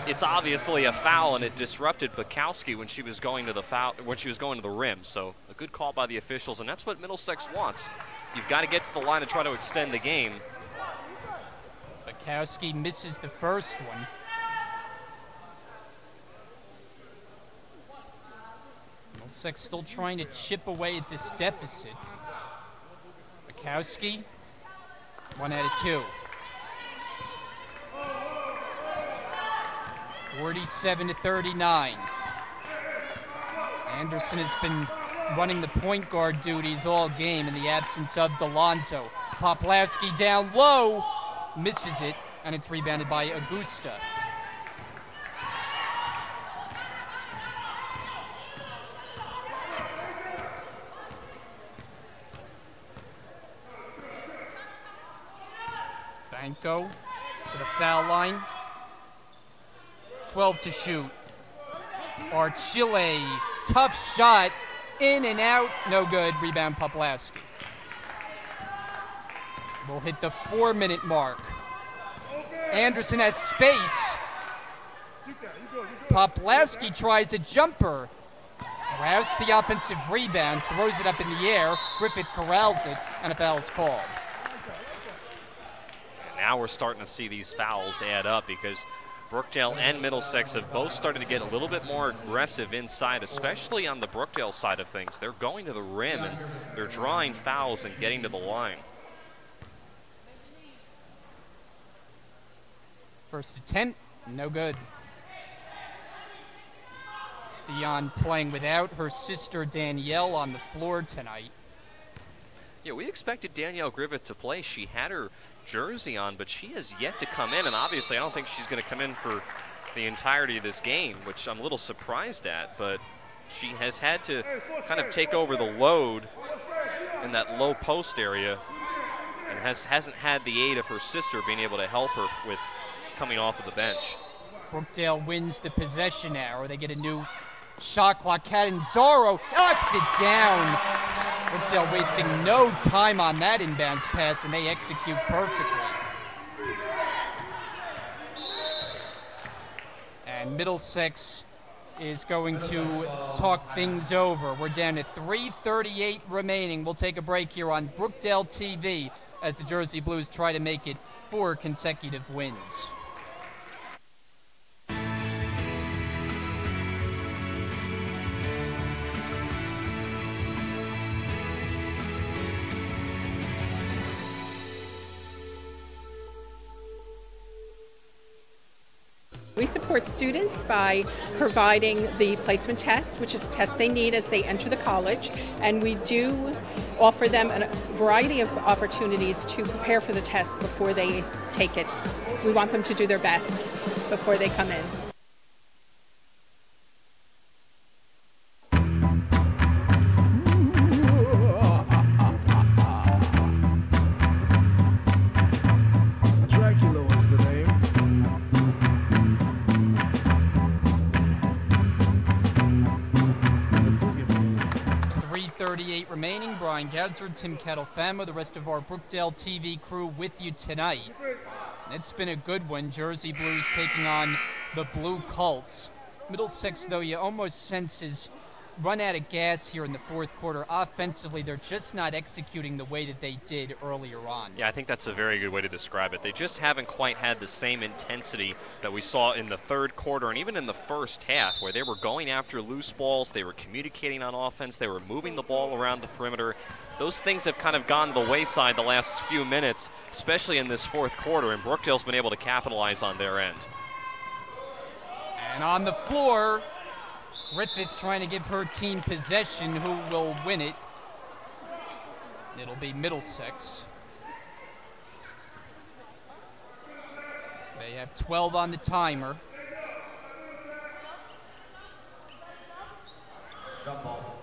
it's obviously a foul, and it disrupted Bukowski when she was going to the rim. So a good call by the officials, and that's what Middlesex wants. You've got to get to the line to try to extend the game. Bukowski misses the first one. Middlesex still trying to chip away at this deficit. Bukowski, 1 out of 2. 47-39. Anderson has been running the point guard duties all game in the absence of Delonzo. Poplowski down low, misses it, and it's rebounded by Augusta. Banco to the foul line. 12 to shoot. Archile, tough shot, in and out, no good. Rebound Poplawski. We'll hit the 4-minute mark. Anderson has space. Poplawski tries a jumper. Rouse the offensive rebound, throws it up in the air. Griffith corrals it, and a foul is called. Now we're starting to see these fouls add up because Brookdale and Middlesex have both started to get a little bit more aggressive inside, especially on the Brookdale side of things. They're going to the rim and they're drawing fouls and getting to the line. First attempt, no good. Dion playing without her sister Danielle on the floor tonight. Yeah, we expected Danielle Griffith to play. She had her jersey on, but she has yet to come in, and obviously I don't think she's going to come in for the entirety of this game, which I'm a little surprised at, but she has had to kind of take over the load in that low post area and hasn't had the aid of her sister being able to help her with coming off of the bench. Brookdale wins the possession arrow. They get a new shot clock. Catanzaro knocks it down. Brookdale wasting no time on that inbounds pass, and they execute perfectly. And Middlesex is going to talk things over. We're down to 3:38 remaining. We'll take a break here on Brookdale TV as the Jersey Blues try to make it 4 consecutive wins. We support students by providing the placement test, which is a test they need as they enter the college, and we do offer them a variety of opportunities to prepare for the test before they take it. We want them to do their best before they come in. Remaining. Brian Gadzard, Tim Catalfamo, the rest of our Brookdale TV crew with you tonight. It's been a good one. Jersey Blues taking on the Blue Colts. Middlesex, though, you almost sense is run out of gas here in the fourth quarter. Offensively, they're just not executing the way that they did earlier on. Yeah, I think that's a very good way to describe it. They just haven't quite had the same intensity that we saw in the third quarter and even in the first half, where they were going after loose balls, they were communicating on offense, they were moving the ball around the perimeter. Those things have kind of gone to the wayside the last few minutes, especially in this fourth quarter, and Brookdale's been able to capitalize on their end. And on the floor, Griffith trying to give her team possession. Who will win it? It'll be Middlesex. They have 12 on the timer. Jump ball.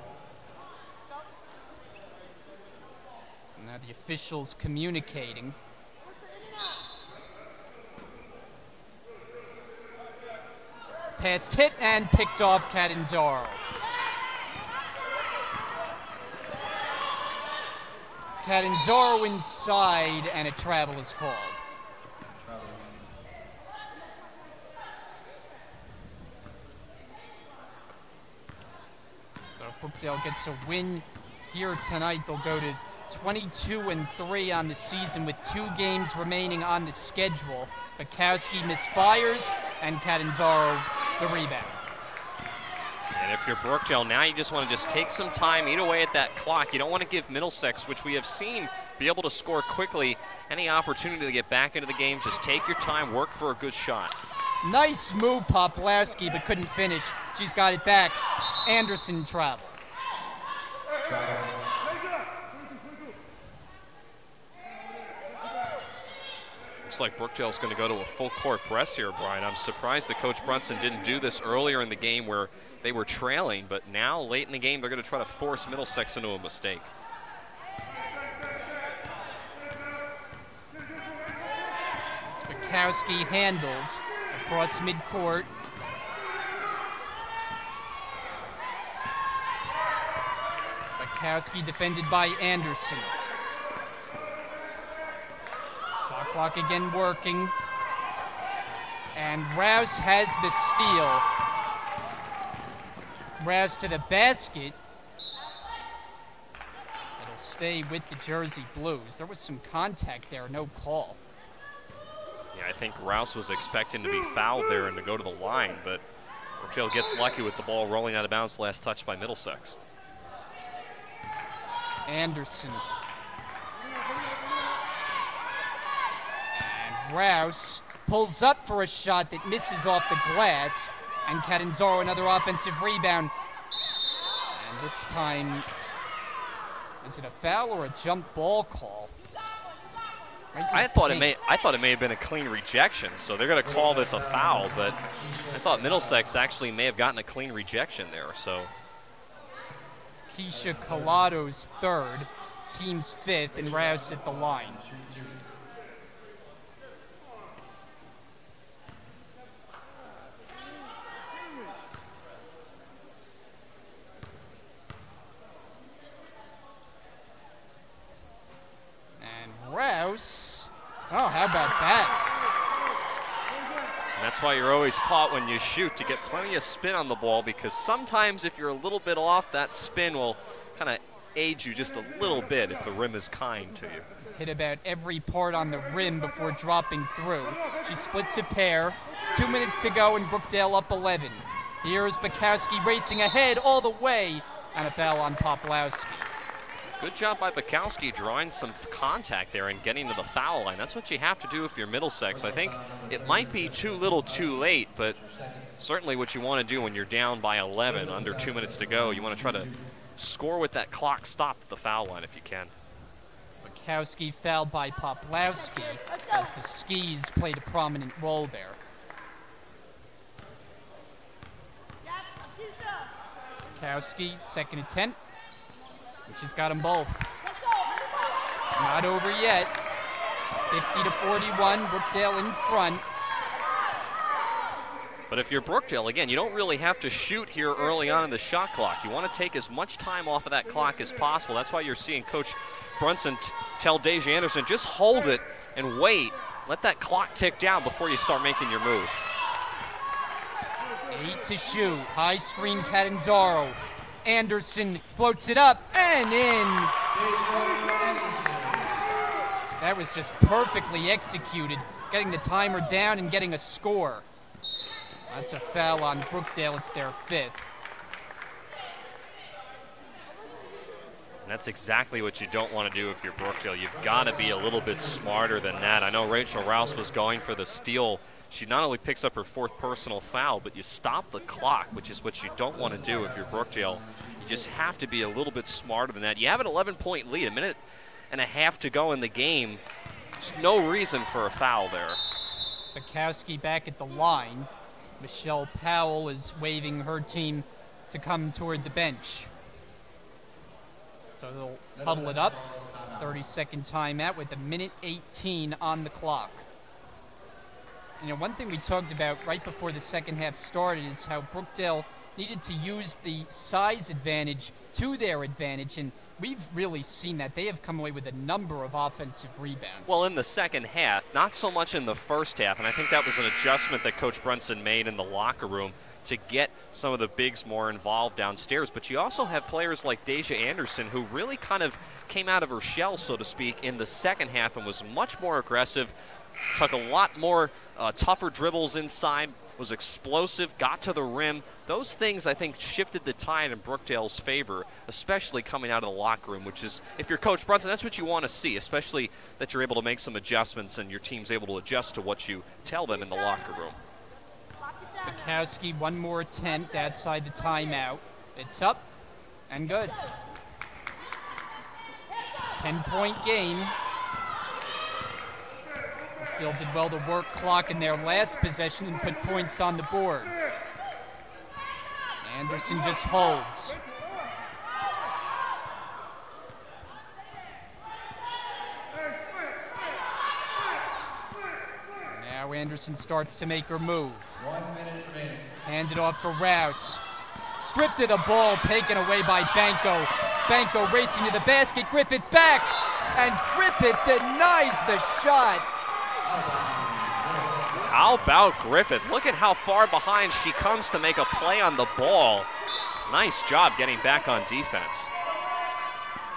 Now the officials communicating. Passed hit and picked off Catanzaro. Catanzaro inside, and a travel is called. So if Brookdale gets a win here tonight, they'll go to 22-3 on the season with 2 games remaining on the schedule. Bukowski misfires, and Catanzaro the rebound. And if you're Brookdale, now you just want to just take some time, eat away at that clock. You don't want to give Middlesex, which we have seen be able to score quickly, any opportunity to get back into the game. Just take your time, work for a good shot. Nice move, Poplawski, but couldn't finish. She's got it back. Anderson travel. looks like Brookdale's going to go to a full court press here, Brian. I'm surprised that Coach Brunson didn't do this earlier in the game where they were trailing, but now late in the game they're going to try to force Middlesex into a mistake. Spakowski handles across midcourt. Spakowski defended by Anderson. Shot clock again working. And Rouse has the steal. Rouse to the basket. It'll stay with the Jersey Blues. There was some contact there, no call. Yeah, I think Rouse was expecting to be fouled there and to go to the line, but Brookdale gets lucky with the ball rolling out of bounds, last touch by Middlesex. Anderson. And Rouse pulls up for a shot that misses off the glass, and Catanzaro another offensive rebound. And this time, is it a foul or a jump ball call? I thought it may have been a clean rejection, so they're going to call this a foul, but I thought Middlesex actually may have gotten a clean rejection there. So it's Keisha Colado's third, team's fifth, and Rouse at the line. Rouse. Oh, how about that? And that's why you're always taught when you shoot to get plenty of spin on the ball, because sometimes if you're a little bit off, that spin will kind of aid you just a little bit if the rim is kind to you. Hit about every part on the rim before dropping through. She splits a pair. 2 minutes to go and Brookdale up 11. Here's Bukowski racing ahead all the way, and a foul on Poplawski. Good job by Bukowski drawing some contact there and getting to the foul line. That's what you have to do if you're Middlesex. I think it might be too little too late, but certainly what you want to do when you're down by 11, under 2 minutes to go, you want to try to score with that clock stopped at the foul line if you can. Bukowski fouled by Poplawski as the skis played a prominent role there. Bukowski, second attempt. She's got them both. Not over yet. 50-41, Brookdale in front. But if you're Brookdale, again, you don't really have to shoot here early on in the shot clock. You want to take as much time off of that clock as possible. That's why you're seeing Coach Brunson tell Deja Anderson, just hold it and wait. Let that clock tick down before you start making your move. 8 to shoot. High screen Catanzaro. Anderson floats it up and in. That was just perfectly executed, getting the timer down and getting a score. That's a foul on Brookdale. It's their fifth. And that's exactly what you don't want to do if you're Brookdale. You've got to be a little bit smarter than that. I know Rachel Rouse was going for the steal. She not only picks up her fourth personal foul, but you stop the clock, which is what you don't want to do if you're Brookdale. You just have to be a little bit smarter than that. You have an 11-point lead, 1.5 minutes to go in the game. There's no reason for a foul there. Bukowski back at the line. Michelle Powell is waving her team to come toward the bench. So they'll huddle it up. 30-second timeout with 1:18 on the clock. You know, one thing we talked about right before the second half started is how Brookdale needed to use the size advantage to their advantage, and we've really seen that. They have come away with a number of offensive rebounds. Well, in the second half, not so much in the first half, and I think that was an adjustment that Coach Brunson made in the locker room to get some of the bigs more involved downstairs. But you also have players like Deja Anderson, who really kind of came out of her shell, so to speak, in the second half and was much more aggressive, took a lot more tougher dribbles inside, was explosive, got to the rim. Those things, I think, shifted the tide in Brookdale's favor, especially coming out of the locker room, which is, if you're Coach Brunson, that's what you want to see, especially that you're able to make some adjustments and your team's able to adjust to what you tell them in the locker room. Bukowski, one more attempt outside the timeout. It's up and good. 10-point game. Brookdale did well to work clock in their last possession and put points on the board. Anderson just holds. Now Anderson starts to make her move. 1 minute remaining. Hand it off for Rouse. Stripped of the ball, taken away by Banco. Banco racing to the basket, Griffith back, and Griffith denies the shot. How about Griffith? Look at how far behind she comes to make a play on the ball. Nice job getting back on defense.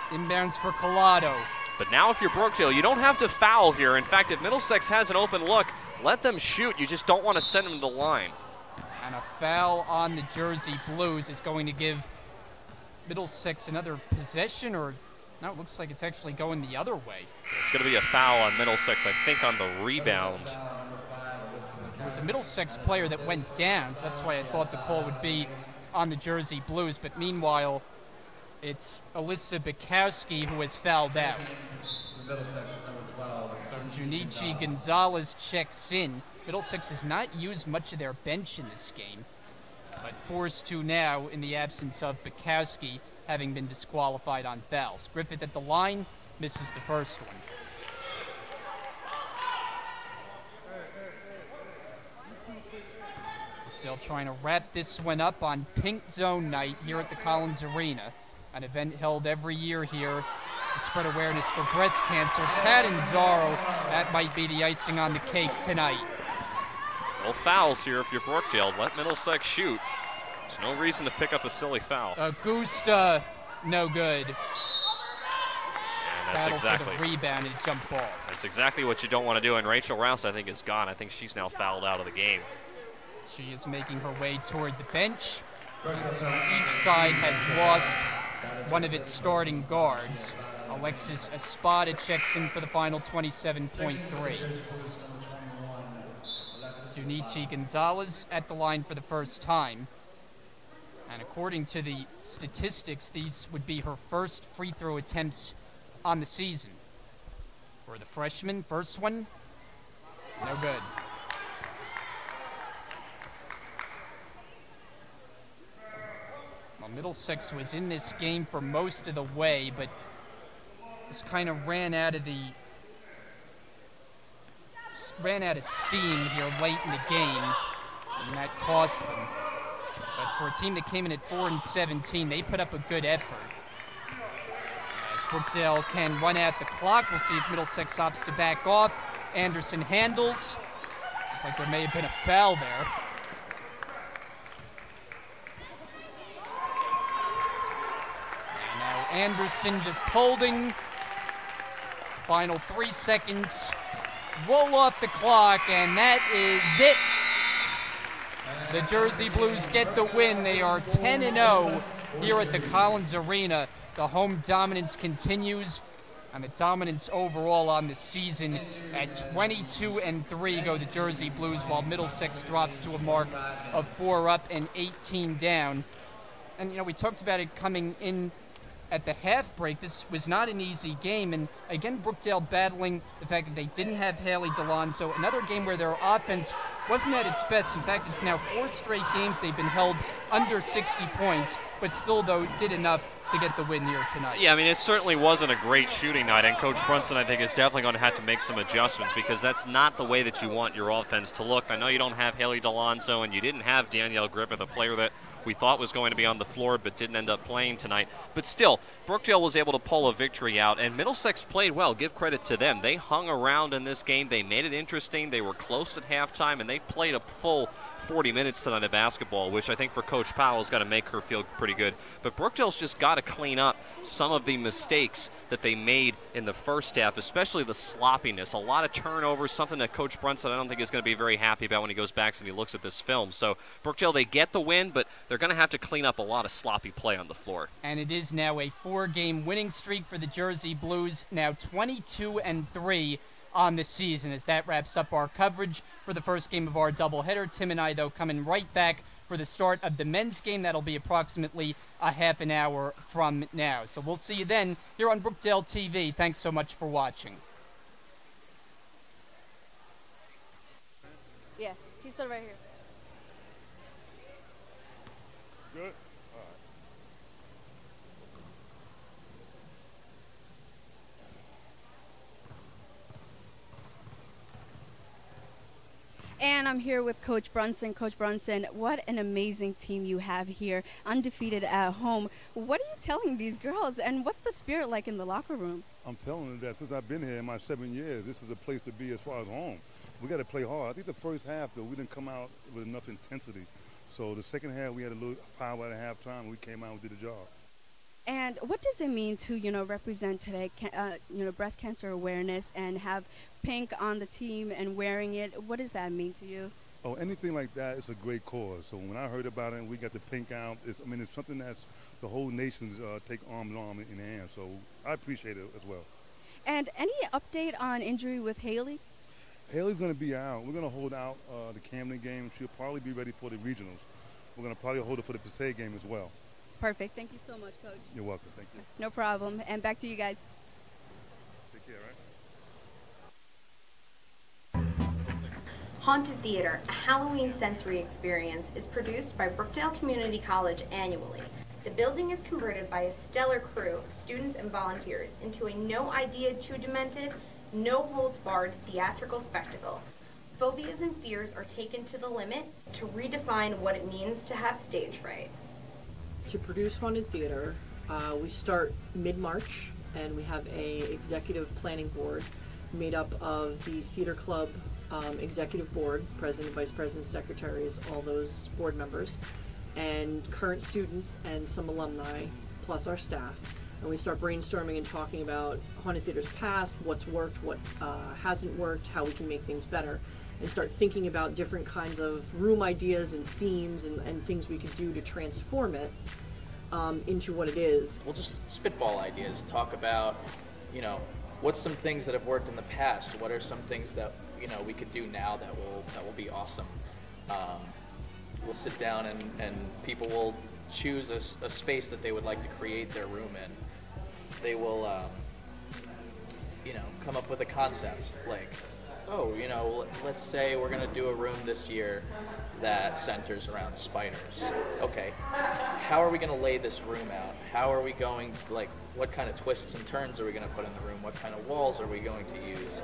Inbounds for Collado. But now if you're Brookdale, you don't have to foul here. In fact, if Middlesex has an open look, let them shoot. You just don't want to send them to the line. And a foul on the Jersey Blues is going to give Middlesex another possession, or no, it looks like it's actually going the other way. It's going to be a foul on Middlesex, I think, on the rebound. There was a Middlesex player that went down, so that's why I thought the call would be on the Jersey Blues. But meanwhile, it's Alyssa Bukowski who has fouled out. So Junichi Gonzalez checks in. Middlesex has not used much of their bench in this game, but forced to now in the absence of Bukowski, having been disqualified on fouls. Griffith at the line, misses the first one. Still trying to wrap this one up on Pink Zone Night here at the Collins Arena, an event held every year here to spread awareness for breast cancer. Catanzaro, that might be the icing on the cake tonight. No fouls here if you're Brookdale. Let Middlesex shoot. There's no reason to pick up a silly foul. Augusta, no good. And that's Battle exactly for the rebound and jump ball. That's exactly what you don't want to do. And Rachel Rouse, I think, is gone. I think she's now fouled out of the game. She is making her way toward the bench. And so each side has lost one of its starting guards. Alexis Espada checks in for the final 27.3. Junichi Gonzalez at the line for the first time. And according to the statistics, these would be her first free throw attempts on the season. For the freshman, first one, no good. Well, Middlesex was in this game for most of the way, but just kind of ran out of steam here late in the game, and that cost them. But for a team that came in at 4-17, they put up a good effort. As Brookdale can run out the clock, we'll see if Middlesex opts to back off. Anderson handles. Looks like there may have been a foul there. And now Anderson just holding. Final 3 seconds. Roll off the clock, and that is it. The Jersey Blues get the win. They are 10-0 here at the Collins Arena. The home dominance continues, and the dominance overall on the season at 22-3 go the Jersey Blues, while Middlesex drops to a mark of 4 up and 18 down. And, you know, we talked about it coming in at the half break. This was not an easy game, and again, Brookdale battling the fact that they didn't have Haley DeLonzo. Another game where their offense wasn't at its best. In fact, it's now 4 straight games they've been held under 60 points, but still, though, did enough to get the win here tonight. Yeah, I mean, it certainly wasn't a great shooting night, and Coach Brunson, I think, is definitely going to have to make some adjustments because that's not the way that you want your offense to look. I know you don't have Haley DeLonzo, and you didn't have Danielle Griffith, a player that we thought was going to be on the floor but didn't end up playing tonight. But still, Brookdale was able to pull a victory out, and Middlesex played well. Give credit to them. They hung around in this game. They made it interesting. They were close at halftime, and they played a full 40 minutes tonight of basketball, which I think for Coach Powell's got to make her feel pretty good. But Brookdale's just got to clean up some of the mistakes that they made in the first half, especially the sloppiness. A lot of turnovers, something that Coach Brunson I don't think is going to be very happy about when he goes back and he looks at this film. So Brookdale, they get the win, but they're going to have to clean up a lot of sloppy play on the floor. And it is now a 4-game winning streak for the Jersey Blues, now 22-3 on the season. As that wraps up our coverage for the first game of our doubleheader. Tim and I, though, coming right back for the start of the men's game. That'll be approximately a half an hour from now. So we'll see you then here on Brookdale TV. Thanks so much for watching. Yeah, he stood right here. Good? All right. And I'm here with Coach Brunson. Coach Brunson, what an amazing team you have here, undefeated at home. What are you telling these girls, and what's the spirit like in the locker room? I'm telling them that since I've been here in my 7 years, this is a place to be as far as home. We got to play hard. I think the first half, though, we didn't come out with enough intensity. So the second half, we had a little power at halftime, and we came out and did the job. And what does it mean to, represent today, breast cancer awareness and have pink on the team and wearing it? What does that mean to you? Oh, anything like that is a great cause. So when I heard about it and we got the pink out, it's something that's the whole nation's take arm in arm in hand. So I appreciate it as well. And any update on injury with Haley? Haley's going to be out. We're going to hold out the Camden game. She'll probably be ready for the regionals. We're going to probably hold her for the Passaic game as well. Perfect. Thank you so much, Coach. You're welcome. Thank you. No problem. And back to you guys. Take care, right? Haunted Theater, a Halloween sensory experience, is produced by Brookdale Community College annually. The building is converted by a stellar crew of students and volunteers into a no-idea, too-demented, no-holds-barred theatrical spectacle. Phobias and fears are taken to the limit to redefine what it means to have stage fright. To produce Haunted Theater, we start mid-March, and we have a executive planning board made up of the theater club executive board, president, vice president, secretaries, all those board members, and current students and some alumni, plus our staff. And we start brainstorming and talking about Haunted Theater's past, what's worked, what hasn't worked, how we can make things better, and start thinking about different kinds of room ideas and themes and things we could do to transform it into what it is. We'll just spitball ideas, talk about, what's some things that have worked in the past, what are some things that, we could do now that will be awesome. We'll sit down and people will choose a space that they would like to create their room in. They will, come up with a concept, like, let's say we're going to do a room this year that centers around spiders. Okay, how are we going to lay this room out? How are we going to, what kind of twists and turns are we going to put in the room? What kind of walls are we going to use?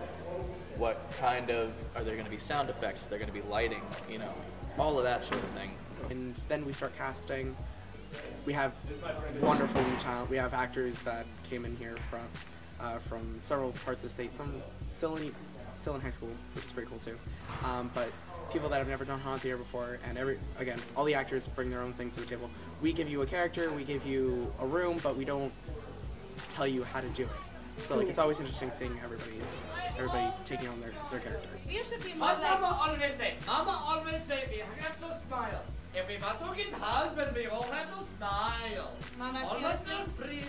What kind of, are there going to be sound effects? Are there going to be lighting? All of that sort of thing. And then we start casting. We have wonderful new talent. We have actors that came in here from several parts of the state, some still in high school, which is pretty cool too. But people that have never done Haunted Theater before, and again, all the actors bring their own thing to the table. We give you a character, we give you a room, but we don't tell you how to do it. So it's always interesting seeing everybody taking on their character. You should be more like... Mama always say we have to smile. If we want to get husband, we all have to smile. Mama, almost look pretty,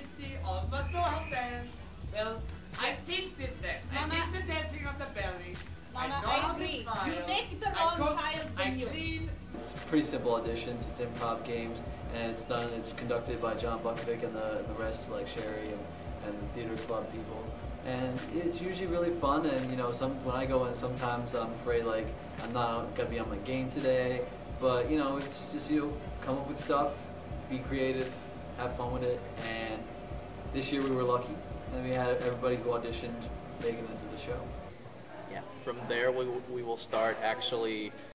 almost know how to dance. Well, I teach this dance. Mama, I teach the dancing of the belly. Mama, I agree. How to smile. You make the wrong child than you. Clean. It's pretty simple auditions. It's improv games, and it's conducted by John Bukovic and the rest, like Sherry and the theater club people. And it's usually really fun, and when I go in, sometimes I'm afraid I'm not gonna be on my game today. But it's just come up with stuff, be creative, have fun with it. And this year we were lucky, and we had everybody who auditioned make it into the show. Yeah. From there, we will start actually